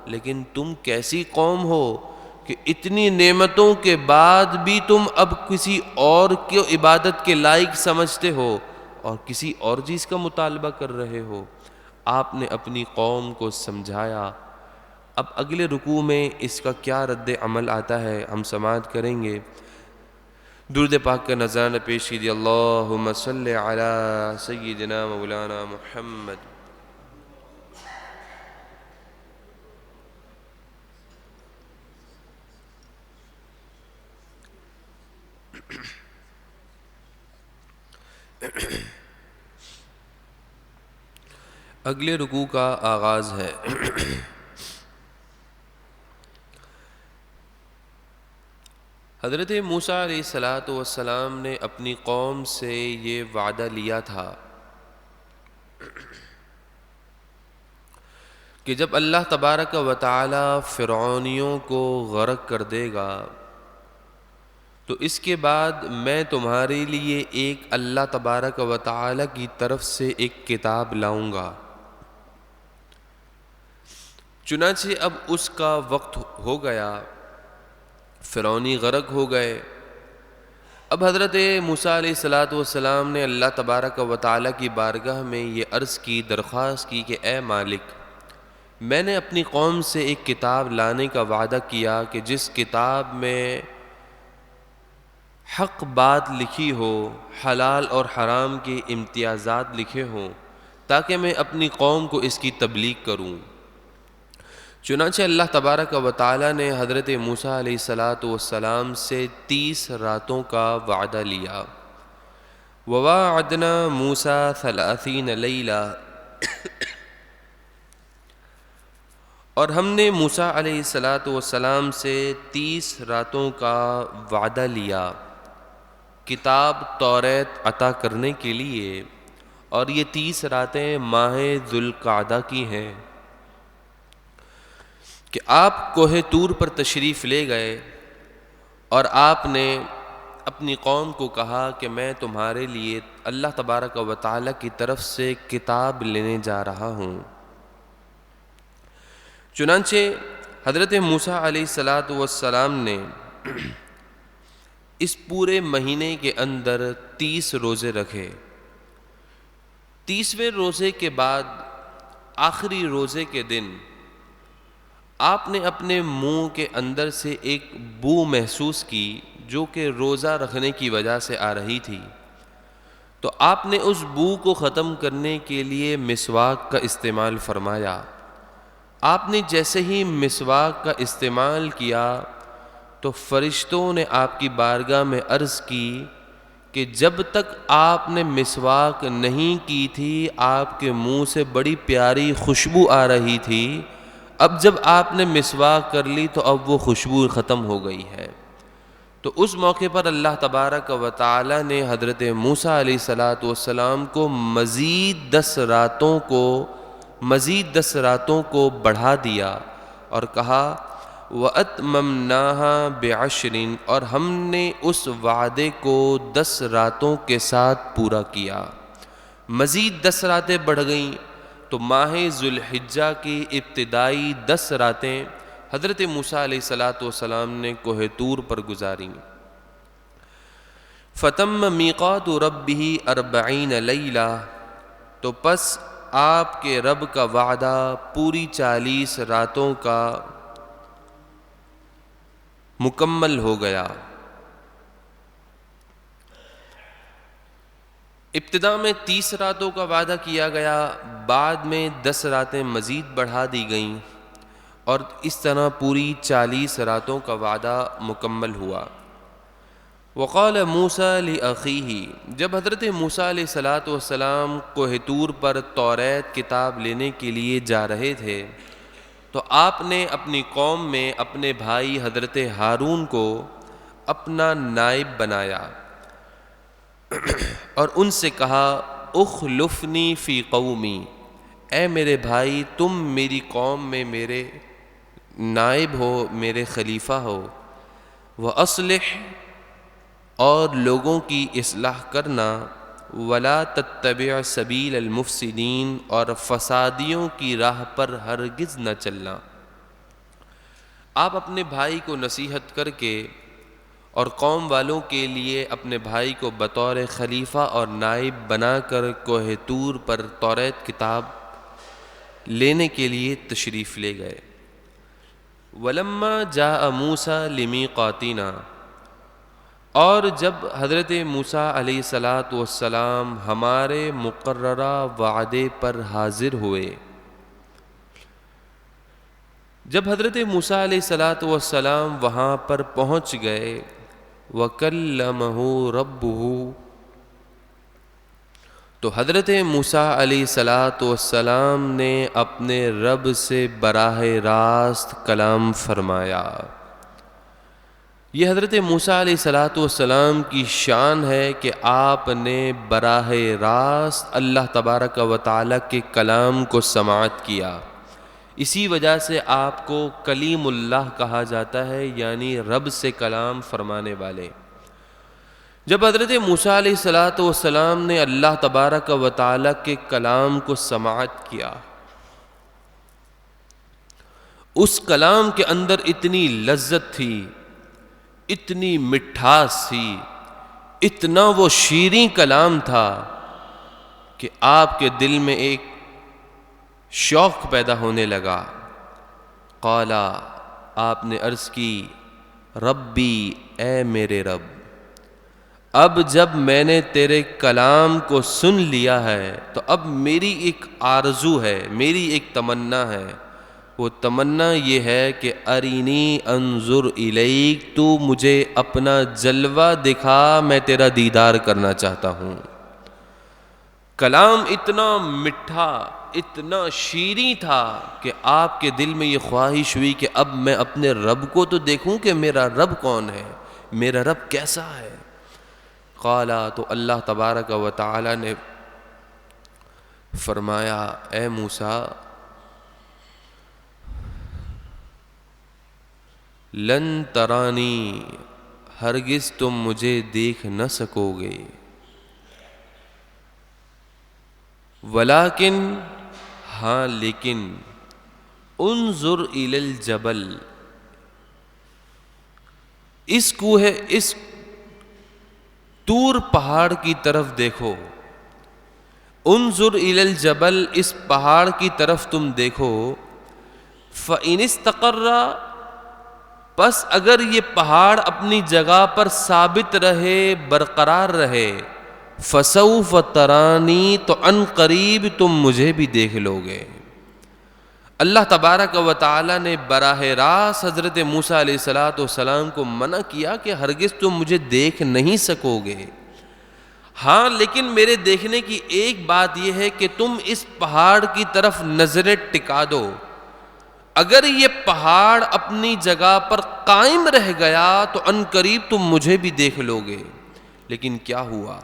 Speaker 1: لیکن تم کیسی قوم ہو کہ اتنی نعمتوں کے بعد بھی تم اب کسی اور کی عبادت کے لائق سمجھتے ہو اور کسی اور چیز کا مطالبہ کر رہے ہو۔ آپ نے اپنی قوم کو سمجھایا۔ اب اگلے رکوع میں اس کا کیا رد عمل آتا ہے ہم سماعت کریں گے۔ درود پاک کا نذرانہ پیش کیجیے۔ اللہم صلی علی سیدنا مولانا محمد۔ اگلے رکوع کا آغاز ہے۔ حضرت موسیٰ علیہ السلام نے اپنی قوم سے یہ وعدہ لیا تھا کہ جب اللہ تبارک و تعالی فرعونیوں کو غرق کر دے گا تو اس کے بعد میں تمہارے لیے ایک اللہ تبارک و تعالی کی طرف سے ایک کتاب لاؤں گا۔ چنانچہ اب اس کا وقت ہو گیا، فرعونی غرق ہو گئے۔ اب حضرت موسیٰ علیہ السلام نے اللہ تبارک و تعالی کی بارگاہ میں یہ عرض کی، درخواست کی کہ اے مالک، میں نے اپنی قوم سے ایک کتاب لانے کا وعدہ کیا کہ جس کتاب میں حق بات لکھی ہو، حلال اور حرام کے امتیازات لکھے ہوں، تاکہ میں اپنی قوم کو اس کی تبلیغ کروں۔ چنانچہ اللہ تبارک و تعالی نے حضرت موسیٰ علیہ السلام سے 30 راتوں کا وعدہ لیا۔ وَوَاعَدْنَا مُوسَىٰ 30 لَيْلَةً، اور ہم نے موسیٰ علیہ السلام سے 30 راتوں کا وعدہ لیا کتاب توریت عطا کرنے کے لیے، اور یہ 30 راتیں ماہ ذوالقعدہ کی ہیں کہ آپ کوہ طور پر تشریف لے گئے اور آپ نے اپنی قوم کو کہا کہ میں تمہارے لیے اللہ تبارک و تعالی کی طرف سے کتاب لینے جا رہا ہوں۔ چنانچہ حضرت موسیٰ علیہ السلام نے اس پورے مہینے کے اندر 30 روزے رکھے۔ 30ویں روزے کے بعد آخری روزے کے دن آپ نے اپنے منہ کے اندر سے ایک بو محسوس کی جو کہ روزہ رکھنے کی وجہ سے آ رہی تھی، تو آپ نے اس بو کو ختم کرنے کے لیے مسواک کا استعمال فرمایا۔ آپ نے جیسے ہی مسواک کا استعمال کیا تو فرشتوں نے آپ کی بارگاہ میں عرض کی کہ جب تک آپ نے مسواک نہیں کی تھی آپ کے منہ سے بڑی پیاری خوشبو آ رہی تھی، اب جب آپ نے مسواک کر لی تو اب وہ خوشبو ختم ہو گئی ہے۔ تو اس موقع پر اللہ تبارک و تعالی نے حضرت موسیٰ علیہ السلام کو مزید 10 راتوں کو بڑھا دیا اور کہا وَأَتْمَمْنَاهَا بِعَشْرٍ، اور ہم نے اس وعدے کو 10 راتوں کے ساتھ پورا کیا۔ مزید 10 راتیں بڑھ گئیں تو ماہ ذوالحجہ کی ابتدائی 10 راتیں حضرت موسیٰ علیہ السلام نے کوہ طور پر گزاریں۔ فَتَمَّ مِيقَاتُ رَبِّهِ 40 لَيْلَةً، تو پس آپ کے رب کا وعدہ پوری 40 راتوں کا مکمل ہو گیا۔ ابتدا میں 30 راتوں کا وعدہ کیا گیا، بعد میں 10 راتیں مزید بڑھا دی گئیں، اور اس طرح پوری 40 راتوں کا وعدہ مکمل ہوا۔ وقال موسیٰ لأخیہ، جب حضرت موسیٰ علیہ السلام کوہ طور پر توریت کتاب لینے کے لیے جا رہے تھے تو آپ نے اپنی قوم میں اپنے بھائی حضرت ہارون کو اپنا نائب بنایا اور ان سے کہا اخلفنی فی قومی، اے میرے بھائی تم میری قوم میں میرے نائب ہو، میرے خلیفہ ہو، وَأَصْلِحْ، اور لوگوں کی اصلاح کرنا، وَلَا تَتَّبِعْ سَبِيلَ الْمُفْسِدِينَ، اور فسادیوں کی راہ پر ہرگز نہ چلنا۔ آپ اپنے بھائی کو نصیحت کر کے اور قوم والوں کے لیے اپنے بھائی کو بطور خلیفہ اور نائب بنا کر کوہ طور پر توریت کتاب لینے کے لیے تشریف لے گئے۔ وَلَمَّا جَاءَ مُوسَىٰ لِمِيقَاتِنَا، اور جب حضرت موسیٰ علیہ السلام ہمارے مقررہ وعدے پر حاضر ہوئے، جب حضرت موسیٰ علیہ السلام وہاں پر پہنچ گئے، وَكَلَّمَهُ رَبُّهُ، تو حضرت موسیٰ علیہ السلام نے اپنے رب سے براہ راست کلام فرمایا۔ یہ حضرت موسیٰ علیہ السلام کی شان ہے کہ آپ نے براہ راست اللہ تبارک و تعالی کے کلام کو سماعت کیا، اسی وجہ سے آپ کو کلیم اللہ کہا جاتا ہے، یعنی رب سے کلام فرمانے والے۔ جب حضرت موسیٰ علیہ السلام نے اللہ تبارک و تعالی کے کلام کو سماعت کیا، اس کلام کے اندر اتنی لذت تھی، اتنی مٹھاس تھی، اتنا وہ شیریں کلام تھا کہ آپ کے دل میں ایک شوق پیدا ہونے لگا۔ قالا، آپ نے عرض کی، ربی، اے میرے رب، اب جب میں نے تیرے کلام کو سن لیا ہے تو اب میری ایک آرزو ہے، میری ایک تمنا ہے۔ وہ تمنا یہ ہے کہ ارینی انظر الیک، تو مجھے اپنا جلوہ دکھا، میں تیرا دیدار کرنا چاہتا ہوں۔ کلام اتنا میٹھا، اتنا شیریں تھا کہ آپ کے دل میں یہ خواہش ہوئی کہ اب میں اپنے رب کو تو دیکھوں کہ میرا رب کون ہے، میرا رب کیسا ہے۔ قالا، تو اللہ تبارک و تعالی نے فرمایا، اے موسیٰ، لن ترانی، ہرگز تم مجھے دیکھ نہ سکو گے، ولیکن، ہاں لیکن، انظر الی الجبل، اس طور پہاڑ کی طرف دیکھو۔ انظر الی الجبل، اس پہاڑ کی طرف تم دیکھو۔ فإن استقر، پس اگر یہ پہاڑ اپنی جگہ پر ثابت رہے، برقرار رہے، فسوف ترانی، تو ان قریب تم مجھے بھی دیکھ لو گے۔ اللہ تبارک و تعالی نے براہ راست حضرت موسیٰ علیہ السلام کو منع کیا کہ ہرگز تم مجھے دیکھ نہیں سکو گے، ہاں لیکن میرے دیکھنے کی ایک بات یہ ہے کہ تم اس پہاڑ کی طرف نظریں ٹکا دو، اگر یہ پہاڑ اپنی جگہ پر قائم رہ گیا تو ان قریب تم مجھے بھی دیکھ لو گے۔ لیکن کیا ہوا؟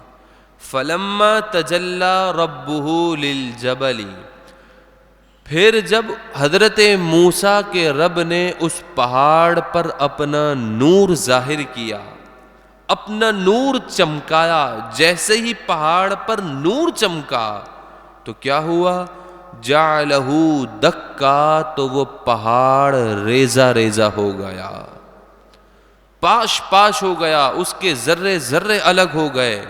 Speaker 1: فلما تجلی ربہ للجبل، پھر جب حضرت موسیٰ کے رب نے اس پہاڑ پر اپنا نور ظاہر کیا، اپنا نور چمکایا، جیسے ہی پہاڑ پر نور چمکا تو کیا ہوا؟ جعلہ دکا، تو وہ پہاڑ ریزہ ریزہ ہو گیا، پاش پاش ہو گیا، اس کے ذرے ذرے الگ ہو گئے۔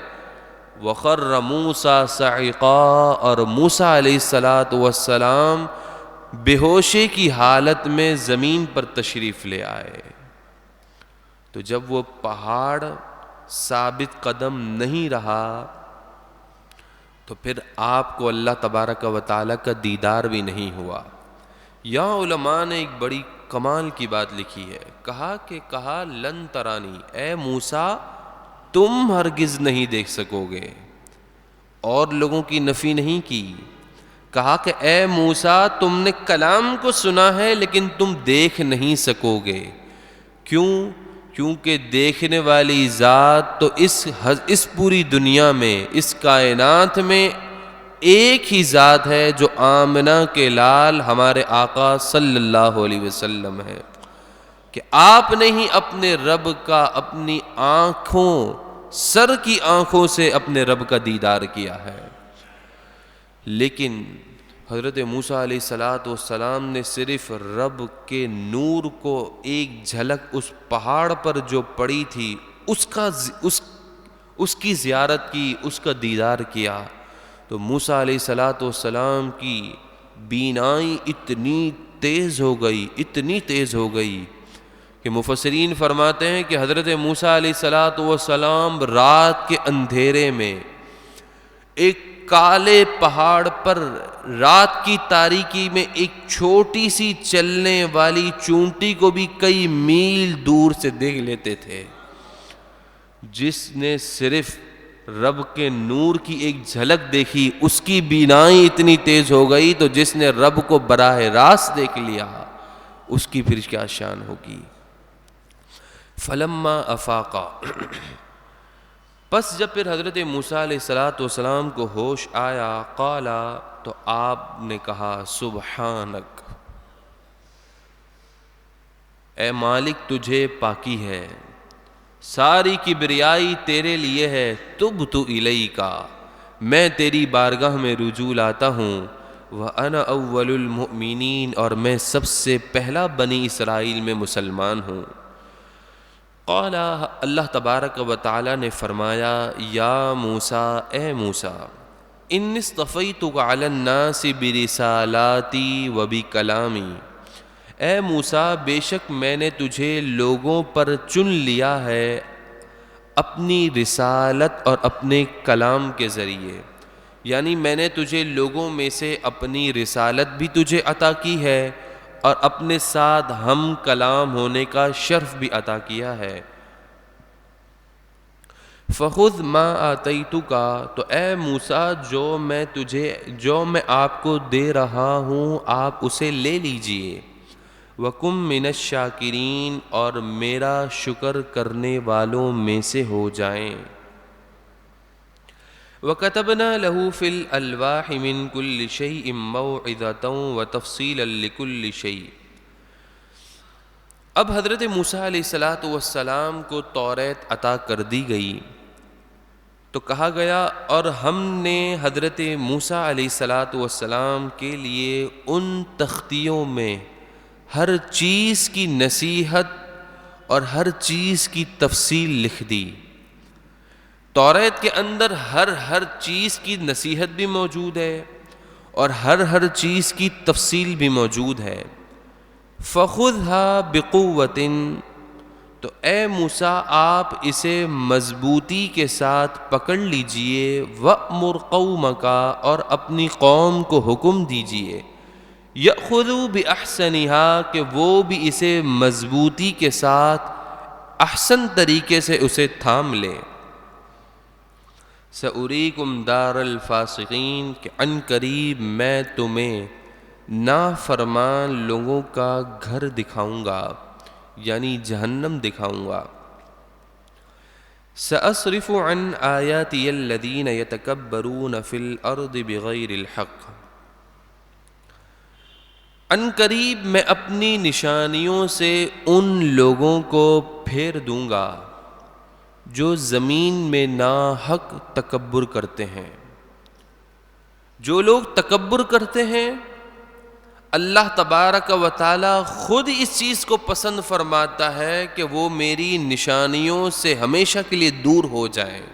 Speaker 1: وخر موسیٰ صعقا، اور موسیٰ علیہ السلام بے ہوشی کی حالت میں زمین پر تشریف لے آئے۔ تو جب وہ پہاڑ ثابت قدم نہیں رہا تو پھر آپ کو اللہ تبارک و تعالیٰ کا دیدار بھی نہیں ہوا۔ یہاں علماء نے ایک بڑی کمال کی بات لکھی ہے، کہا لن ترانی، اے موسیٰ تم ہرگز نہیں دیکھ سکو گے، اور لوگوں کی نفی نہیں کی، کہا کہ اے موسیٰ تم نے کلام کو سنا ہے لیکن تم دیکھ نہیں سکو گے۔ کیوں؟ کیونکہ دیکھنے والی ذات تو اس پوری دنیا میں، اس کائنات میں ایک ہی ذات ہے جو آمنہ کے لال ہمارے آقا صلی اللہ علیہ وسلم ہے، کہ آپ نے ہی اپنے رب کا اپنی آنکھوں، سر کی آنکھوں سے اپنے رب کا دیدار کیا ہے۔ لیکن حضرت موسیٰ علیہ السلام نے صرف رب کے نور کو ایک جھلک اس پہاڑ پر جو پڑی تھی اس کی زیارت کی، اس کا دیدار کیا، تو موسیٰ علیہ السلام کی بینائی اتنی تیز ہو گئی کہ مفسرین فرماتے ہیں کہ حضرت موسیٰ علیہ السلام رات کے اندھیرے میں ایک کالے پہاڑ پر رات کی تاریکی میں ایک چھوٹی سی چلنے والی چونٹی کو بھی کئی میل دور سے دیکھ لیتے تھے۔ جس نے صرف رب کے نور کی ایک جھلک دیکھی اس کی بینائی اتنی تیز ہو گئی، تو جس نے رب کو براہ راست دیکھ لیا اس کی پھر کیا شان ہوگی۔ فلما افاقا، پس جب پھر حضرت موسیٰ علیہ السلام کو ہوش آیا، قالا، تو آپ نے کہا سبحانک، اے مالک تجھے پاکی ہے، ساری کبریائی تیرے لیے ہے، تبت الیک، میں تیری بارگاہ میں رجوع لاتا ہوں، وَأَنَا أَوَّلُ الْمُؤْمِنِينَ، اور میں سب سے پہلا بنی اسرائیل میں مسلمان ہوں۔ قال، اللہ تبارک و تعالی نے فرمایا، یا موسیٰ، اے موسیٰ، انی اصطفیتک علی الناس برسالاتی و بکلامی، اے موسیٰ بے شک میں نے تجھے لوگوں پر چن لیا ہے اپنی رسالت اور اپنے کلام کے ذریعے، یعنی میں نے تجھے لوگوں میں سے اپنی رسالت بھی تجھے عطا کی ہے اور اپنے ساتھ ہم کلام ہونے کا شرف بھی عطا کیا ہے۔ فخذ ما آتیتک، تو اے موسیٰ جو میں آپ کو دے رہا ہوں آپ اسے لے لیجئے، وَكُن مِّنَ الشَّاكِرِينَ، اور میرا شکر کرنے والوں میں سے ہو جائیں۔ وَكَتَبْنَا لَهُ فِي الْأَلْوَاحِ مِن كُلِّ شَيْءٍ مَّوْعِظَةً وَتَفْصِيلًا لِكُلِّ شَيْءٍ۔ اب حضرت موسیٰ علیہ السلام کو توریت عطا کر دی گئی تو کہا گیا اور ہم نے حضرت موسیٰ علیہ السلام کے لیے ان تختیوں میں ہر چیز کی نصیحت اور ہر چیز کی تفصیل لکھ دی۔ توریت کے اندر ہر چیز کی نصیحت بھی موجود ہے اور ہر چیز کی تفصیل بھی موجود ہے۔ فَخُذْهَا بِقُوَّةٍ، تو اے موسیٰ آپ اسے مضبوطی کے ساتھ پکڑ لیجئے، وَأْمُرْ قَوْمَكَ، اور اپنی قوم کو حکم دیجئے، يَأْخُذُوا بِأَحْسَنِهَا، کہ وہ بھی اسے مضبوطی کے ساتھ احسن طریقے سے اسے تھام لے۔ سَأُرِيكُمْ دَارَ الْفَاسِقِينَ، کہ عن قریب میں تمہیں نافرمان لوگوں کا گھر دکھاؤں گا، یعنی جہنم دکھاؤں گا۔ سَأَصْرِفُ عَنْ آيَاتِيَ الَّذِينَ يَتَكَبَّرُونَ فِي الْأَرْضِ بِغَيْرِ الْحَقِّ، عن قریب میں اپنی نشانیوں سے ان لوگوں کو پھیر دوں گا جو زمین میں ناحق تکبر کرتے ہیں۔ جو لوگ تکبر کرتے ہیں اللہ تبارک و تعالی خود اس چیز کو پسند فرماتا ہے کہ وہ میری نشانیوں سے ہمیشہ کے لیے دور ہو جائیں۔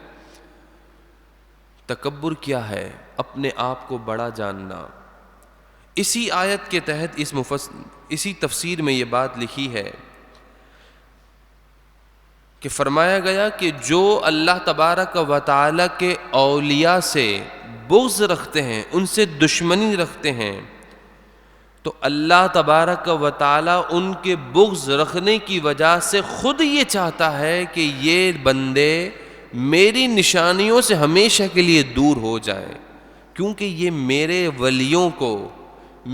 Speaker 1: تکبر کیا ہے؟ اپنے آپ کو بڑا جاننا۔ اسی آیت کے تحت اسی تفسیر میں یہ بات لکھی ہے کہ فرمایا گیا کہ جو اللہ تبارک و تعالی کے اولیاء سے بغض رکھتے ہیں، ان سے دشمنی رکھتے ہیں، تو اللہ تبارک و تعالی ان کے بغض رکھنے کی وجہ سے خود یہ چاہتا ہے کہ یہ بندے میری نشانیوں سے ہمیشہ کے لیے دور ہو جائیں، کیونکہ یہ میرے ولیوں کو،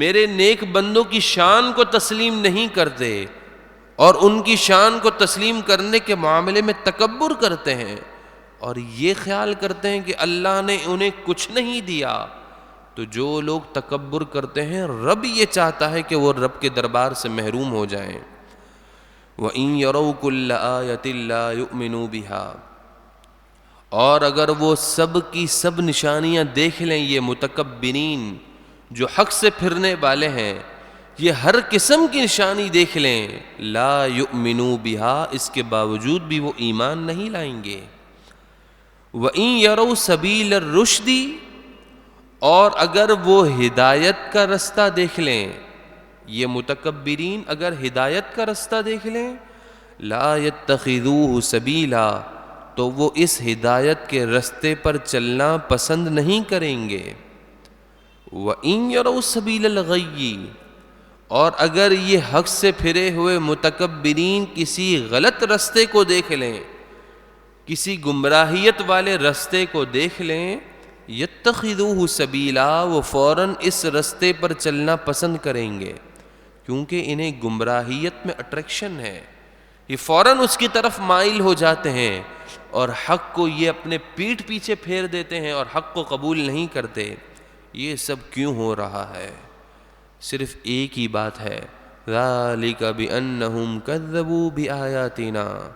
Speaker 1: میرے نیک بندوں کی شان کو تسلیم نہیں کرتے اور ان کی شان کو تسلیم کرنے کے معاملے میں تکبر کرتے ہیں اور یہ خیال کرتے ہیں کہ اللہ نے انہیں کچھ نہیں دیا۔ تو جو لوگ تکبر کرتے ہیں رب یہ چاہتا ہے کہ وہ رب کے دربار سے محروم ہو جائیں۔ وَإِن يَرَوْا كُلَّ آيَةٍ لَا يُؤْمِنُوا بِهَا، اور اگر وہ سب کی سب نشانیاں دیکھ لیں، یہ متکبرین جو حق سے پھرنے والے ہیں، یہ ہر قسم کی نشانی دیکھ لیں، لا یؤمنوا بہا، اس کے باوجود بھی وہ ایمان نہیں لائیں گے۔ وَإِن يَرَوْا سَبِيلَ الرُّشْدِ، اور اگر وہ ہدایت کا رستہ دیکھ لیں، یہ متکبرین اگر ہدایت کا رستہ دیکھ لیں، لا يَتَّخِذُوهُ سَبِيلًا، تو وہ اس ہدایت کے رستے پر چلنا پسند نہیں کریں گے۔ وَإِن يَرَوْا سَبِيلَ الْغَيِّ، اور اگر یہ حق سے پھرے ہوئے متکبرین کسی غلط رستے کو دیکھ لیں، کسی گمراہیت والے رستے کو دیکھ لیں، یتخذوہ سبیلا، وہ فوراً اس رستے پر چلنا پسند کریں گے، کیونکہ انہیں گمراہیت میں اٹریکشن ہے، یہ فوراً اس کی طرف مائل ہو جاتے ہیں اور حق کو یہ اپنے پیٹھ پیچھے پھیر دیتے ہیں اور حق کو قبول نہیں کرتے۔ یہ سب کیوں ہو رہا ہے؟ صرف ایک ہی بات ہے، ذَلِكَ بِأَنَّهُمْ كَذَّبُوا بِآيَاتِنَا،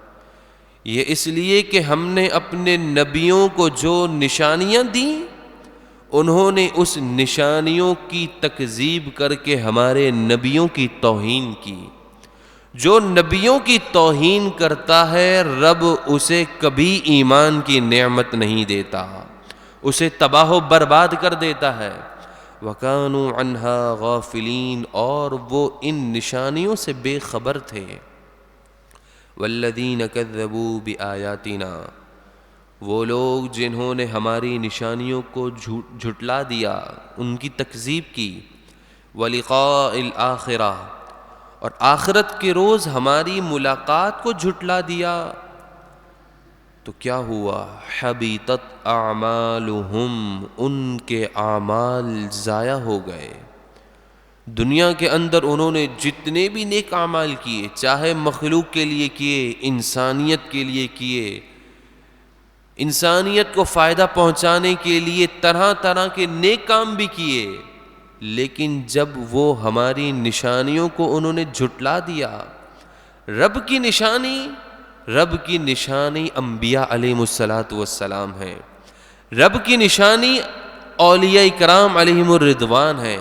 Speaker 1: یہ اس لیے کہ ہم نے اپنے نبیوں کو جو نشانیاں دیں، انہوں نے اس نشانیوں کی تکذیب کر کے ہمارے نبیوں کی توہین کی۔ جو نبیوں کی توہین کرتا ہے رب اسے کبھی ایمان کی نعمت نہیں دیتا، اسے تباہ و برباد کر دیتا ہے۔ وَكَانُوا عَنْهَا غَافِلِينَ، اور وہ ان نشانیوں سے بے خبر تھے۔ وَالَّذِينَ كَذَّبُوا بِآيَاتِنَا، وہ لوگ جنہوں نے ہماری نشانیوں کو جھٹلا دیا، ان کی تکذیب کی۔ وَلِقَاءِ الْآخِرَةِ، اور آخرت کے روز ہماری ملاقات کو جھٹلا دیا، تو کیا ہوا؟ حبیطت اعمالہم، ان کے اعمال ضائع ہو گئے۔ دنیا کے اندر انہوں نے جتنے بھی نیک اعمال کیے، چاہے مخلوق کے لیے کیے، انسانیت کے لیے کیے، انسانیت کو فائدہ پہنچانے کے لیے طرح طرح کے نیک کام بھی کیے، لیکن جب وہ ہماری نشانیوں کو انہوں نے جھٹلا دیا، رب کی نشانی انبیاء علیہم السلام ہے، رب کی نشانی اولیاء کرام علیہم الرضوان ہے،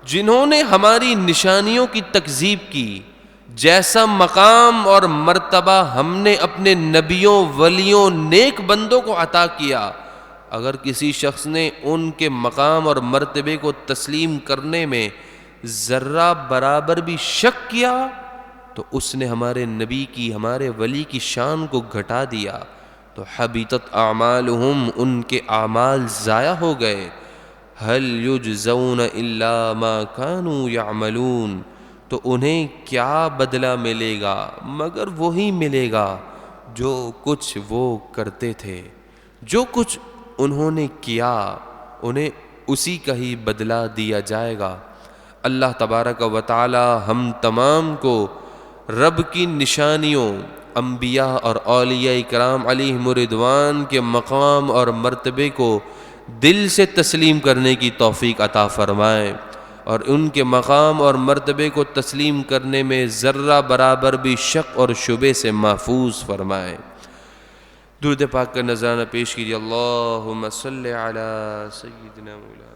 Speaker 1: جنہوں نے ہماری نشانیوں کی تکذیب کی۔ جیسا مقام اور مرتبہ ہم نے اپنے نبیوں، ولیوں، نیک بندوں کو عطا کیا، اگر کسی شخص نے ان کے مقام اور مرتبے کو تسلیم کرنے میں ذرہ برابر بھی شک کیا تو اس نے ہمارے نبی کی، ہمارے ولی کی شان کو گھٹا دیا۔ تو حبیطت اعمالہم، ان کے اعمال ضائع ہو گئے۔ هل یجزون الا ما كانوا يعملون، تو انہیں کیا بدلہ ملے گا مگر وہی ملے گا جو کچھ وہ کرتے تھے۔ جو کچھ انہوں نے کیا انہیں اسی کا ہی بدلہ دیا جائے گا۔ اللہ تبارک و تعالی ہم تمام کو رب کی نشانیوں، انبیاء اور اولیاء کرام علیہم الرضوان کے مقام اور مرتبے کو دل سے تسلیم کرنے کی توفیق عطا فرمائے، اور ان کے مقام اور مرتبے کو تسلیم کرنے میں ذرہ برابر بھی شک اور شبے سے محفوظ فرمائے۔ درود پاک کا نذرانہ پیش کیجیے۔ اللہم صلی علی سیدنا مولانا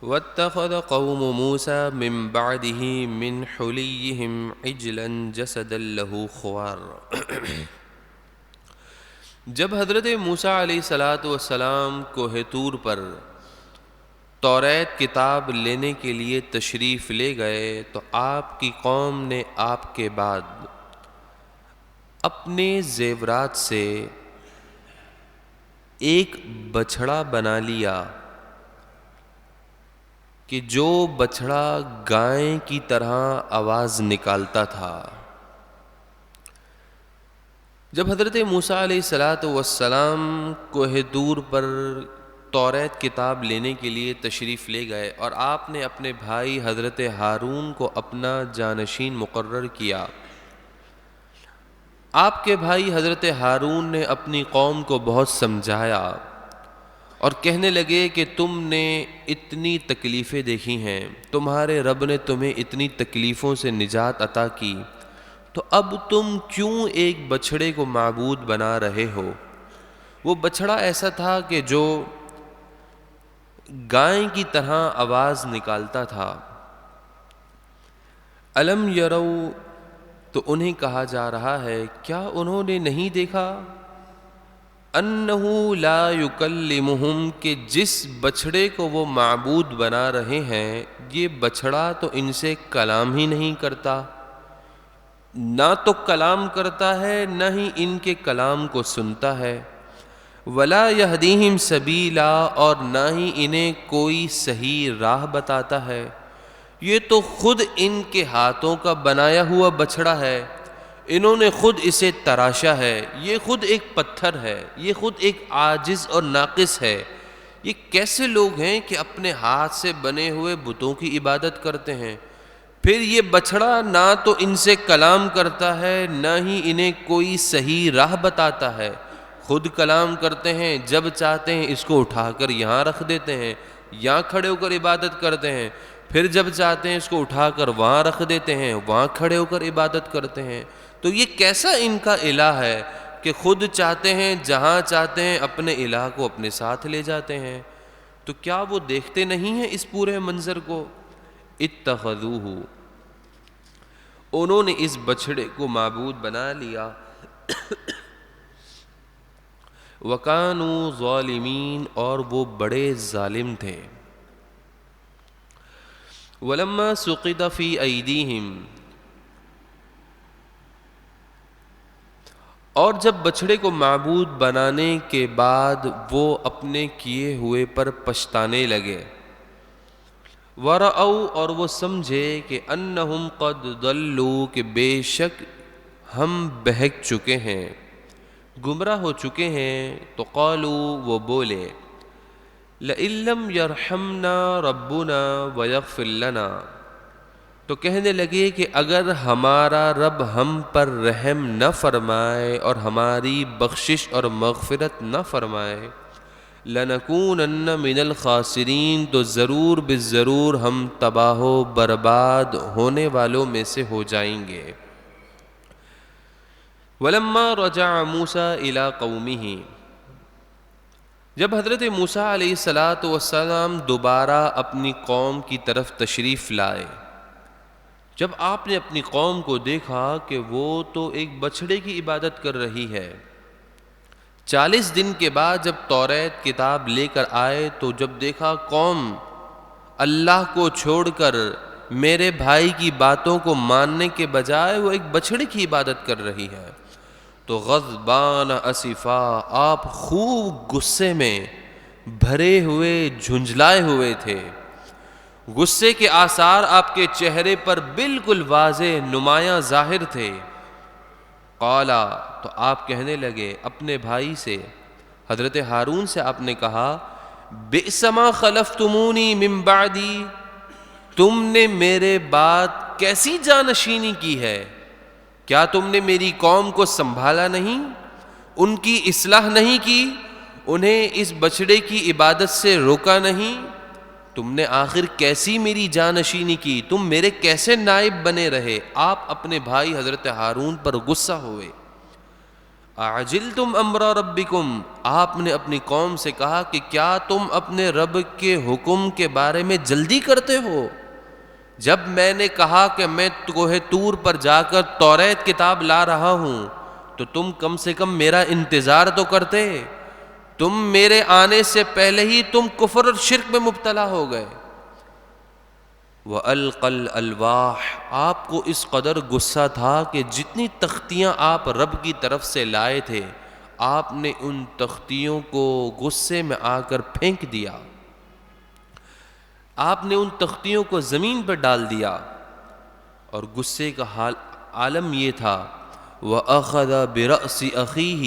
Speaker 1: وَاتَّخَذَ قَوْمُ مُوسَى مِن بَعْدِهِ مِنْ حُلِيِّهِمْ عِجْلًا جَسَدًا لَهُ خُوَارٌ۔ جب حضرت موسیٰ علیہ السلام کوہ طور پر توریت کتاب لینے کے لیے تشریف لے گئے تو آپ کی قوم نے آپ کے بعد اپنے زیورات سے ایک بچھڑا بنا لیا کہ جو بچھڑا گائے کی طرح آواز نکالتا تھا۔ جب حضرت موسیٰ علیہ السلام کوہ طور پر توریت کتاب لینے کے لیے تشریف لے گئے اور آپ نے اپنے بھائی حضرت ہارون کو اپنا جانشین مقرر کیا، آپ کے بھائی حضرت ہارون نے اپنی قوم کو بہت سمجھایا اور کہنے لگے کہ تم نے اتنی تکلیفیں دیکھی ہیں، تمہارے رب نے تمہیں اتنی تکلیفوں سے نجات عطا کی، تو اب تم کیوں ایک بچھڑے کو معبود بنا رہے ہو؟ وہ بچھڑا ایسا تھا کہ جو گائے کی طرح آواز نکالتا تھا۔ الم یرو، تو انہیں کہا جا رہا ہے کیا انہوں نے نہیں دیکھا؟ انہ لا یکلمہم، کہ جس بچھڑے کو وہ معبود بنا رہے ہیں یہ بچھڑا تو ان سے کلام ہی نہیں کرتا، نہ تو کلام کرتا ہے نہ ہی ان کے کلام کو سنتا ہے۔ ولا یہدیہم سبیلا، اور نہ ہی انہیں کوئی صحیح راہ بتاتا ہے۔ یہ تو خود ان کے ہاتھوں کا بنایا ہوا بچھڑا ہے، انہوں نے خود اسے تراشا ہے، یہ خود ایک پتھر ہے، یہ خود ایک عاجز اور ناقص ہے۔ یہ کیسے لوگ ہیں کہ اپنے ہاتھ سے بنے ہوئے بتوں کی عبادت کرتے ہیں؟ پھر یہ بچھڑا نہ تو ان سے کلام کرتا ہے نہ ہی انہیں کوئی صحیح راہ بتاتا ہے، خود کلام کرتے ہیں، جب چاہتے ہیں اس کو اٹھا کر یہاں رکھ دیتے ہیں، یہاں کھڑے ہو کر عبادت کرتے ہیں، پھر جب چاہتے ہیں اس کو اٹھا کر وہاں رکھ دیتے ہیں، وہاں کھڑے ہو کر عبادت کرتے ہیں۔ تو یہ کیسا ان کا الہ ہے کہ خود چاہتے ہیں جہاں چاہتے ہیں اپنے الہ کو اپنے ساتھ لے جاتے ہیں، تو کیا وہ دیکھتے نہیں ہیں اس پورے منظر کو؟ اتخذوہ، انہوں نے اس بچھڑے کو معبود بنا لیا، وَكَانُوا ظَالِمِينَ، اور وہ بڑے ظالم تھے۔ وَلَمَّا سُقِطَ فِي أَيْدِيهِمْ، اور جب بچھڑے کو معبود بنانے کے بعد وہ اپنے کیے ہوئے پر پچھتانے لگے، وَرَأَوْا، اور وہ سمجھے کہ أَنَّهُمْ قَدْ ضَلُّوا، کہ بے شک ہم بہک چکے ہیں، گمراہ ہو چکے ہیں، تو قالوا، وہ بولے، لَإِن لَّمْ يَرْحَمْنَا رَبُّنَا وَيَغْفِرْ لَنَا، تو کہنے لگے کہ اگر ہمارا رب ہم پر رحم نہ فرمائے اور ہماری بخشش اور مغفرت نہ فرمائے، لَنَكُونَنَّ مِنَ الْخَاسِرِينَ، تو ضرور بالضرور ہم تباہ و برباد ہونے والوں میں سے ہو جائیں گے۔ وَلَمَّا رَجَعَ مُوسَىٰ إِلَىٰ قَوْمِهِ، جب حضرت موسیٰ علیہ السلام دوبارہ اپنی قوم کی طرف تشریف لائے، جب آپ نے اپنی قوم کو دیکھا کہ وہ تو ایک بچھڑے کی عبادت کر رہی ہے، 40 دن کے بعد جب توریت کتاب لے کر آئے تو جب دیکھا قوم اللہ کو چھوڑ کر میرے بھائی کی باتوں کو ماننے کے بجائے وہ ایک بچھڑے کی عبادت کر رہی ہے، تو غضبان اسفا، آپ خوب غصے میں بھرے ہوئے جھنجھلائے ہوئے تھے، غصے کے آثار آپ کے چہرے پر بالکل واضح نمایاں ظاہر تھے۔ قالا، تو آپ کہنے لگے اپنے بھائی سے، حضرت ہارون سے آپ نے کہا، بئس ما خلفتمونی من بعدی، تم نے میرے بعد کیسی جانشینی کی ہے؟ کیا تم نے میری قوم کو سنبھالا نہیں، ان کی اصلاح نہیں کی، انہیں اس بچڑے کی عبادت سے روکا نہیں؟ تم نے آخر کیسی میری جانشینی کی، تم میرے کیسے نائب بنے رہے؟ آپ اپنے بھائی حضرت ہارون پر غصہ ہوئے۔ اعجلتم امر ربکم، آپ نے اپنی قوم سے کہا کہ کیا تم اپنے رب کے حکم کے بارے میں جلدی کرتے ہو؟ جب میں نے کہا کہ میں کوہ طور پر جا کر توریت کتاب لا رہا ہوں تو تم کم سے کم میرا انتظار تو کرتے، تم میرے آنے سے پہلے ہی تم کفر اور شرک میں مبتلا ہو گئے۔ وَأَلْقَى الْأَلْوَاحَ، آپ کو اس قدر غصہ تھا کہ جتنی تختیاں آپ رب کی طرف سے لائے تھے آپ نے ان تختیوں کو غصے میں آ کر پھینک دیا، آپ نے ان تختیوں کو زمین پر ڈال دیا، اور غصے کا عالم یہ تھا، وَأَخَذَ بِرَأْسِ أَخِيهِ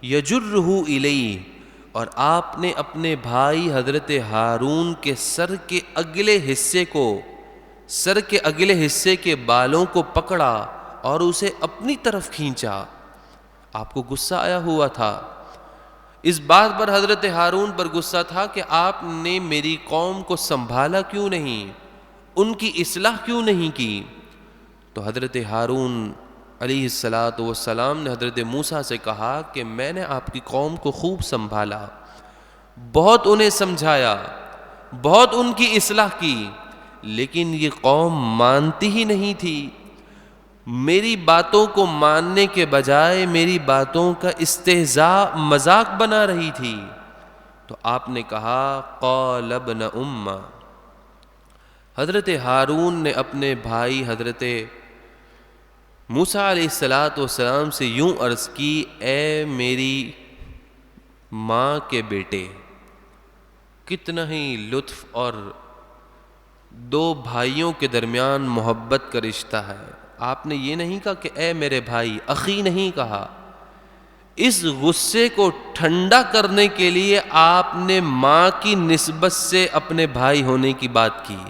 Speaker 1: يَجُرُّهُ إِلَيْهِ، اور آپ نے اپنے بھائی حضرت ہارون کے سر کے اگلے حصے کے بالوں کو پکڑا اور اسے اپنی طرف کھینچا۔ آپ کو غصہ آیا ہوا تھا، اس بات پر حضرت ہارون پر غصہ تھا کہ آپ نے میری قوم کو سنبھالا کیوں نہیں، ان کی اصلاح کیوں نہیں کی؟ تو حضرت ہارون علیہ السلام نے حضرت موسیٰ سے کہا کہ میں نے آپ کی قوم کو خوب سنبھالا، بہت انہیں سمجھایا، بہت ان کی اصلاح کی، لیکن یہ قوم مانتی ہی نہیں تھی، میری باتوں کو ماننے کے بجائے میری باتوں کا استہزاء مذاق بنا رہی تھی۔ تو آپ نے کہا، قال ابن ام، حضرت ہارون نے اپنے بھائی حضرت موسیٰ علیہ السلام سے یوں عرض کی، اے میری ماں کے بیٹے، کتنا ہی لطف اور دو بھائیوں کے درمیان محبت کا رشتہ ہے۔ آپ نے یہ نہیں کہا کہ اے میرے بھائی، اخی نہیں کہا، اس غصے کو ٹھنڈا کرنے کے لیے آپ نے ماں کی نسبت سے اپنے بھائی ہونے کی بات کی،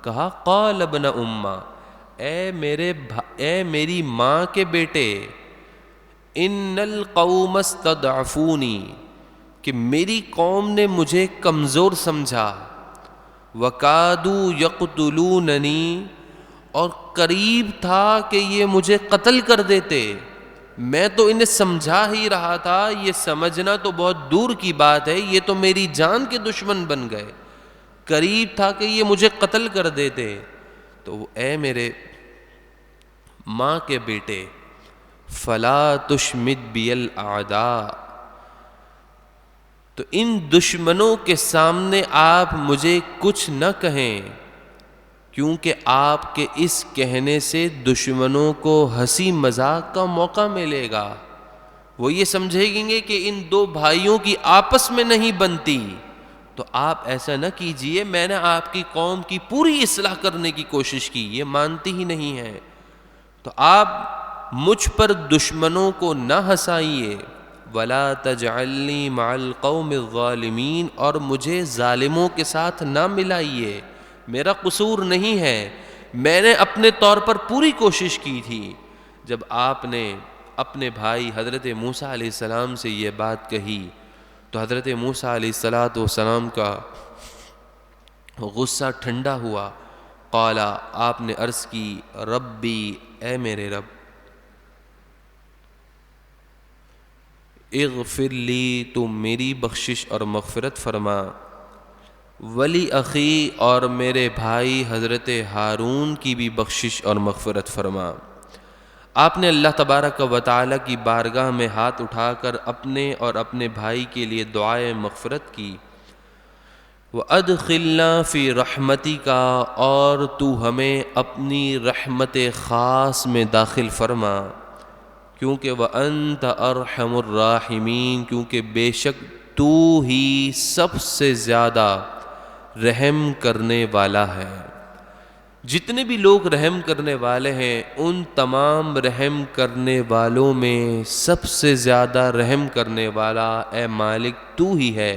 Speaker 1: کہا قال ابن امّا، اے میری ماں کے بیٹے، ان القوم استضعفونی، کہ میری قوم نے مجھے کمزور سمجھا، وَكَادُوا يَقْتُلُونَنِي، اور قریب تھا کہ یہ مجھے قتل کر دیتے، میں تو انہیں سمجھا ہی رہا تھا، یہ سمجھنا تو بہت دور کی بات ہے، یہ تو میری جان کے دشمن بن گئے، قریب تھا کہ یہ مجھے قتل کر دیتے۔ تو اے میرے ماں کے بیٹے، فلا تشمت بی الاعداء، تو ان دشمنوں کے سامنے آپ مجھے کچھ نہ کہیں، کیونکہ آپ کے اس کہنے سے دشمنوں کو ہنسی مذاق کا موقع ملے گا، وہ یہ سمجھیں گے کہ ان دو بھائیوں کی آپس میں نہیں بنتی۔ تو آپ ایسا نہ کیجئے، میں نے آپ کی قوم کی پوری اصلاح کرنے کی کوشش کی، یہ مانتی ہی نہیں ہے، تو آپ مجھ پر دشمنوں کو نہ ہنسائیے، وَلَا تَجْعَلْنِي مَعَ الْقَوْمِ الظَّالِمِينَ، اور مجھے ظالموں کے ساتھ نہ ملائیے، میرا قصور نہیں ہے، میں نے اپنے طور پر پوری کوشش کی تھی۔ جب آپ نے اپنے بھائی حضرت موسیٰ علیہ السلام سے یہ بات کہی تو حضرت موسیٰ علیہ السلام کا غصہ ٹھنڈا ہوا۔ قال، آپ نے عرض کی، ربی، اے میرے رب، اغفر لی، تو میری بخشش اور مغفرت فرما، ولی اخی، اور میرے بھائی حضرت ہارون کی بھی بخشش اور مغفرت فرما۔ آپ نے اللہ تبارک و تعالیٰ کی بارگاہ میں ہاتھ اٹھا کر اپنے اور اپنے بھائی کے لیے دعائے مغفرت کی۔ وَأَدْخِلْنَا فِي رَحْمَتِكَ، اور تو ہمیں اپنی رحمت خاص میں داخل فرما، کیونکہ وَأَنْتَ أَرْحَمُ الرَّاحِمِينَ، کیونکہ بے شک تو ہی سب سے زیادہ رحم کرنے والا ہے۔ جتنے بھی لوگ رحم کرنے والے ہیں، ان تمام رحم کرنے والوں میں سب سے زیادہ رحم کرنے والا اے مالک تو ہی ہے،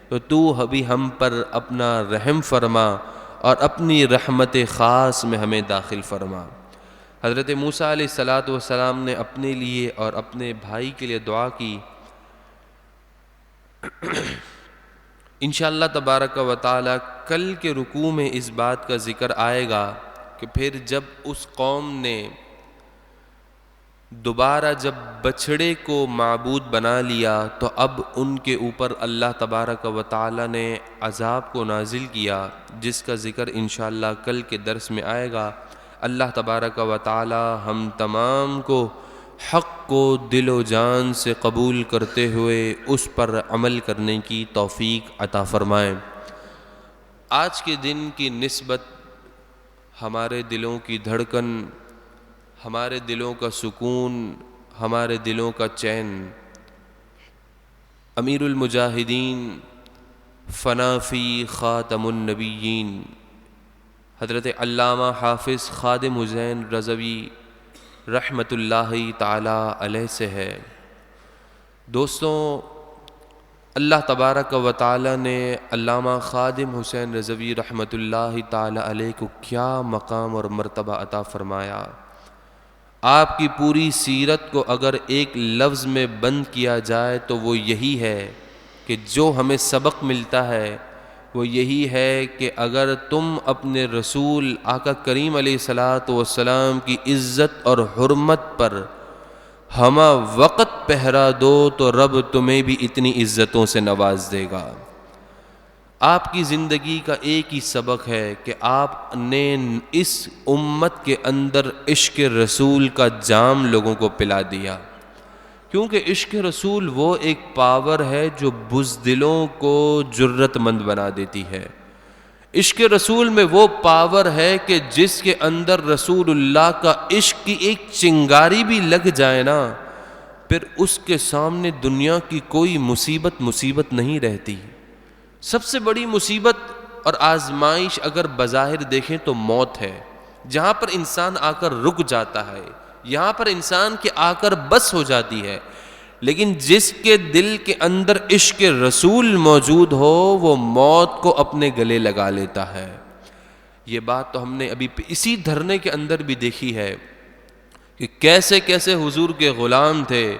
Speaker 1: تو تو ابھی ہم پر اپنا رحم فرما اور اپنی رحمت خاص میں ہمیں داخل فرما۔ حضرت موسیٰ علیہ السلام نے اپنے لیے اور اپنے بھائی کے لیے دعا کی۔ انشاءاللہ تبارک و تعالی کل کے رکوع میں اس بات کا ذکر آئے گا کہ پھر جب اس قوم نے دوبارہ جب بچھڑے کو معبود بنا لیا تو اب ان کے اوپر اللہ تبارک و تعالی نے عذاب کو نازل کیا، جس کا ذکر انشاءاللہ کل کے درس میں آئے گا۔ اللہ تبارک و تعالی ہم تمام کو حق کو دل و جان سے قبول کرتے ہوئے اس پر عمل کرنے کی توفیق عطا فرمائیں۔ آج کے دن کی نسبت ہمارے دلوں کی دھڑکن، ہمارے دلوں کا سکون، ہمارے دلوں کا چین امیر المجاہدین فنا فی خاتم النبیین حضرت علامہ حافظ خادم حسین رضوی رحمۃ اللہ تعالی علیہ سے ہے۔ دوستوں، اللہ تبارک و تعالی نے علامہ خادم حسین رضوی رحمۃ اللہ تعالی علیہ کو کیا مقام اور مرتبہ عطا فرمایا۔ آپ کی پوری سیرت کو اگر ایک لفظ میں بند کیا جائے تو وہ یہی ہے کہ جو ہمیں سبق ملتا ہے وہ یہی ہے کہ اگر تم اپنے رسول آقا کریم علیہ السلام کی عزت اور حرمت پر ہمہ وقت پہرا دو تو رب تمہیں بھی اتنی عزتوں سے نواز دے گا۔ آپ کی زندگی کا ایک ہی سبق ہے کہ آپ نے اس امت کے اندر عشق رسول کا جام لوگوں کو پلا دیا، کیونکہ عشق رسول وہ ایک پاور ہے جو بزدلوں کو جرت مند بنا دیتی ہے۔ عشق رسول میں وہ پاور ہے کہ جس کے اندر رسول اللہ کا عشق کی ایک چنگاری بھی لگ جائے نا، پھر اس کے سامنے دنیا کی کوئی مصیبت نہیں رہتی۔ سب سے بڑی مصیبت اور آزمائش اگر بظاہر دیکھیں تو موت ہے، جہاں پر انسان آ کر رک جاتا ہے، یہاں پر انسان کے آ کر بس ہو جاتی ہے، لیکن جس کے دل کے اندر عشق رسول موجود ہو وہ موت کو اپنے گلے لگا لیتا ہے۔ یہ بات تو ہم نے ابھی اسی دھرنے کے اندر بھی دیکھی ہے کہ کیسے کیسے حضور کے غلام تھے،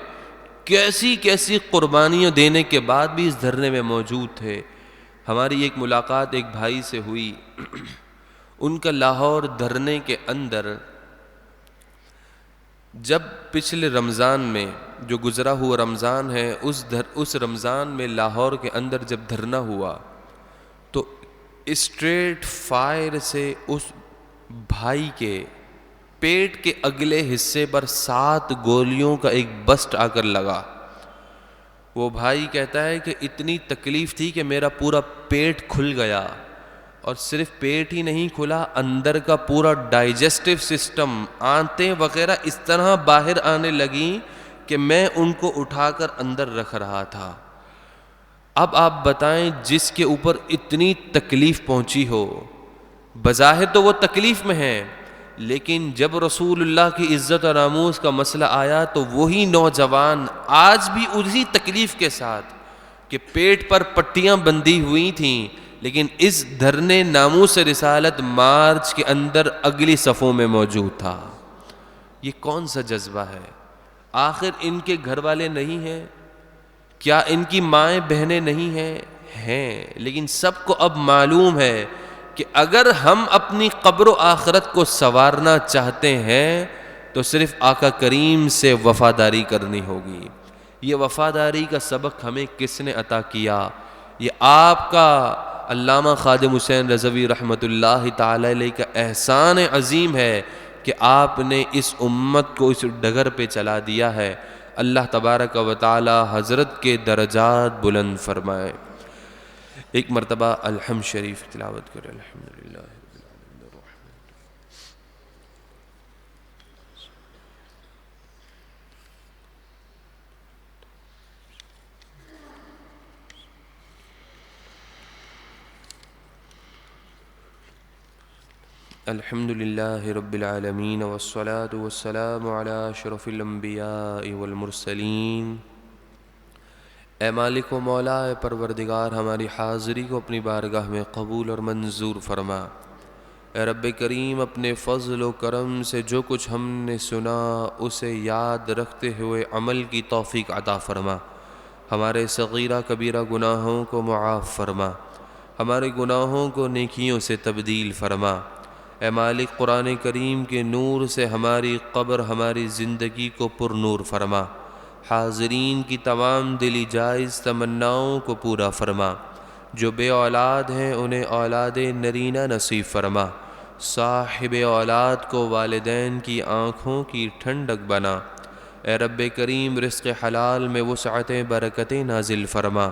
Speaker 1: کیسی کیسی قربانیاں دینے کے بعد بھی اس دھرنے میں موجود تھے۔ ہماری ایک ملاقات ایک بھائی سے ہوئی، ان کا لاہور دھرنے کے اندر جب پچھلے رمضان میں جو گزرا ہوا رمضان ہے اس رمضان میں لاہور کے اندر جب دھرنا ہوا تو اسٹریٹ فائر سے اس بھائی کے پیٹ کے اگلے حصے پر 7 گولیوں کا ایک بسٹ آ کر لگا۔ وہ بھائی کہتا ہے کہ اتنی تکلیف تھی کہ میرا پورا پیٹ کھل گیا، اور صرف پیٹ ہی نہیں کھلا، اندر کا پورا ڈائجسٹو سسٹم، آنتیں وغیرہ اس طرح باہر آنے لگیں کہ میں ان کو اٹھا کر اندر رکھ رہا تھا۔ اب آپ بتائیں، جس کے اوپر اتنی تکلیف پہنچی ہو، بظاہر تو وہ تکلیف میں ہے، لیکن جب رسول اللہ کی عزت اور ناموس کا مسئلہ آیا تو وہی نوجوان آج بھی اسی تکلیف کے ساتھ کہ پیٹ پر پٹیاں بندھی ہوئی تھیں، لیکن اس دھرنے ناموس رسالت مارچ کے اندر اگلی صفوں میں موجود تھا۔ یہ کون سا جذبہ ہے؟ آخر ان کے گھر والے نہیں ہیں؟ کیا ان کی مائیں بہنیں نہیں ہیں؟ ہیں، لیکن سب کو اب معلوم ہے کہ اگر ہم اپنی قبر و آخرت کو سنوارنا چاہتے ہیں تو صرف آقا کریم سے وفاداری کرنی ہوگی۔ یہ وفاداری کا سبق ہمیں کس نے عطا کیا؟ یہ آپ کا علامہ خادم حسین رضوی رحمۃ اللہ تعالی علیہ کا احسان عظیم ہے کہ آپ نے اس امت کو اس ڈگر پہ چلا دیا ہے۔ اللہ تبارک و تعالی حضرت کے درجات بلند فرمائے۔ ایک مرتبہ الحمد شریف تلاوت کرے۔ الحمدللہ الحمدللہ رب العالمین والصلاة والسلام علی اشرف الانبیاء والمرسلین۔ اے مالک و مولا، اے پروردگار، ہماری حاضری کو اپنی بارگاہ میں قبول اور منظور فرما۔ اے رب کریم، اپنے فضل و کرم سے جو کچھ ہم نے سنا اسے یاد رکھتے ہوئے عمل کی توفیق عطا فرما۔ ہمارے صغیرہ کبیرہ گناہوں کو معاف فرما، ہمارے گناہوں کو نیکیوں سے تبدیل فرما۔ اے مالک، قرآن کریم کے نور سے ہماری قبر، ہماری زندگی کو پر نور فرما۔ حاضرین کی تمام دلی جائز تمناؤں کو پورا فرما۔ جو بے اولاد ہیں انہیں اولاد نرینہ نصیب فرما۔ صاحب اولاد کو والدین کی آنکھوں کی ٹھنڈک بنا۔ اے رب کریم، رزق حلال میں وسعتیں برکتیں نازل فرما۔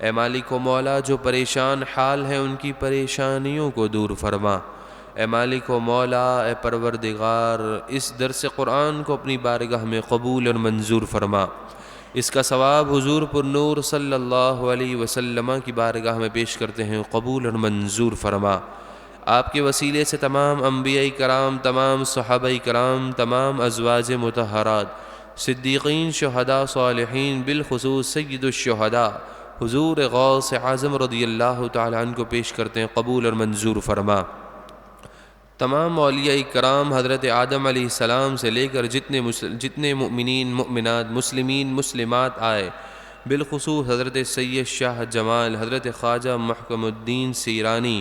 Speaker 1: اے مالک و مولا، جو پریشان حال ہیں ان کی پریشانیوں کو دور فرما۔ اے مالک و مولا، اے پروردگار، اس درس قرآن کو اپنی بارگاہ میں قبول اور منظور فرما۔ اس کا ثواب حضور پر نور صلی اللہ علیہ وسلم کی بارگاہ میں پیش کرتے ہیں، قبول اور منظور فرما۔ آپ کے وسیلے سے تمام انبیاء کرام، تمام صحابہ کرام، تمام ازواج مطہرات، صدیقین، شہداء، صالحین، بالخصوص سید الشہداء حضور غوث اعظم رضی اللہ تعالی عنہ کو پیش کرتے ہیں، قبول اور منظور فرما۔ تمام اولیاء کرام حضرت آدم علیہ السلام سے لے کر جتنے مؤمنین، مؤمنات، مسلمین، مسلمات آئے، بالخصوص حضرت سید شاہ جمال، حضرت خواجہ محکم الدین سیرانی،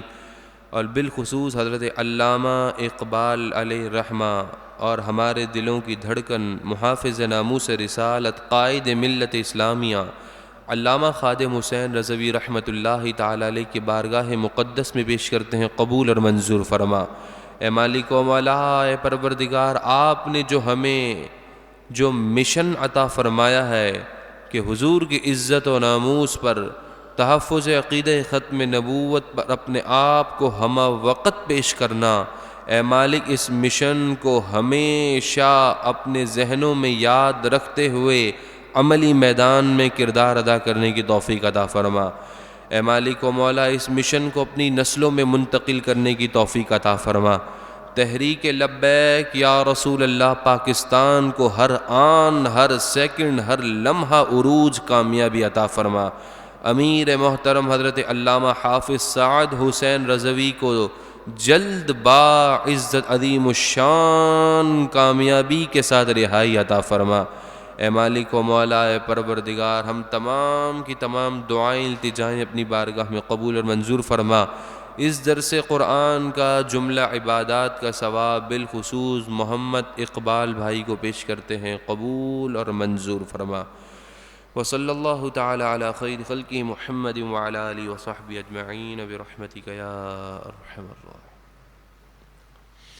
Speaker 1: اور بالخصوص حضرت علامہ اقبال علیہ رحمہ، اور ہمارے دلوں کی دھڑکن، محافظ ناموس رسالت، قائد ملت اسلامیہ، علامہ خادم حسین رضوی رحمۃ اللہ تعالی علیہ کی بارگاہ مقدس میں پیش کرتے ہیں، قبول اور منظور فرما۔ اے مالک و مولا، اے پروردگار، آپ نے جو مشن عطا فرمایا ہے کہ حضور کی عزت و ناموس پر، تحفظ عقیدہ ختم نبوت پر اپنے آپ کو ہمہ وقت پیش کرنا، اے مالک اس مشن کو ہمیشہ اپنے ذہنوں میں یاد رکھتے ہوئے عملی میدان میں کردار ادا کرنے کی توفیق عطا فرما۔ اے مالک و مولا، اس مشن کو اپنی نسلوں میں منتقل کرنے کی توفیق عطا فرما۔ تحریک لبیک یا رسول اللہ پاکستان کو ہر آن، ہر سیکنڈ، ہر لمحہ عروج کامیابی عطا فرما۔ امیر محترم حضرت علامہ حافظ سعد حسین رضوی کو جلد باعزت عظیم الشان کامیابی کے ساتھ رہائی عطا فرما۔ اے مالک و مولا، اے پروردگار، ہم تمام کی تمام دعائیں، التجائیں اپنی بارگاہ میں قبول اور منظور فرما۔ اس درس قرآن کا جملہ عبادات کا ثواب بالخصوص محمد اقبال بھائی کو پیش کرتے ہیں، قبول اور منظور فرما۔ وصلی اللہ تعالی علی خیر خلقہ محمد وعلی آلہ وصحبہ اجمعین برحمتک یا ارحم الراحمین۔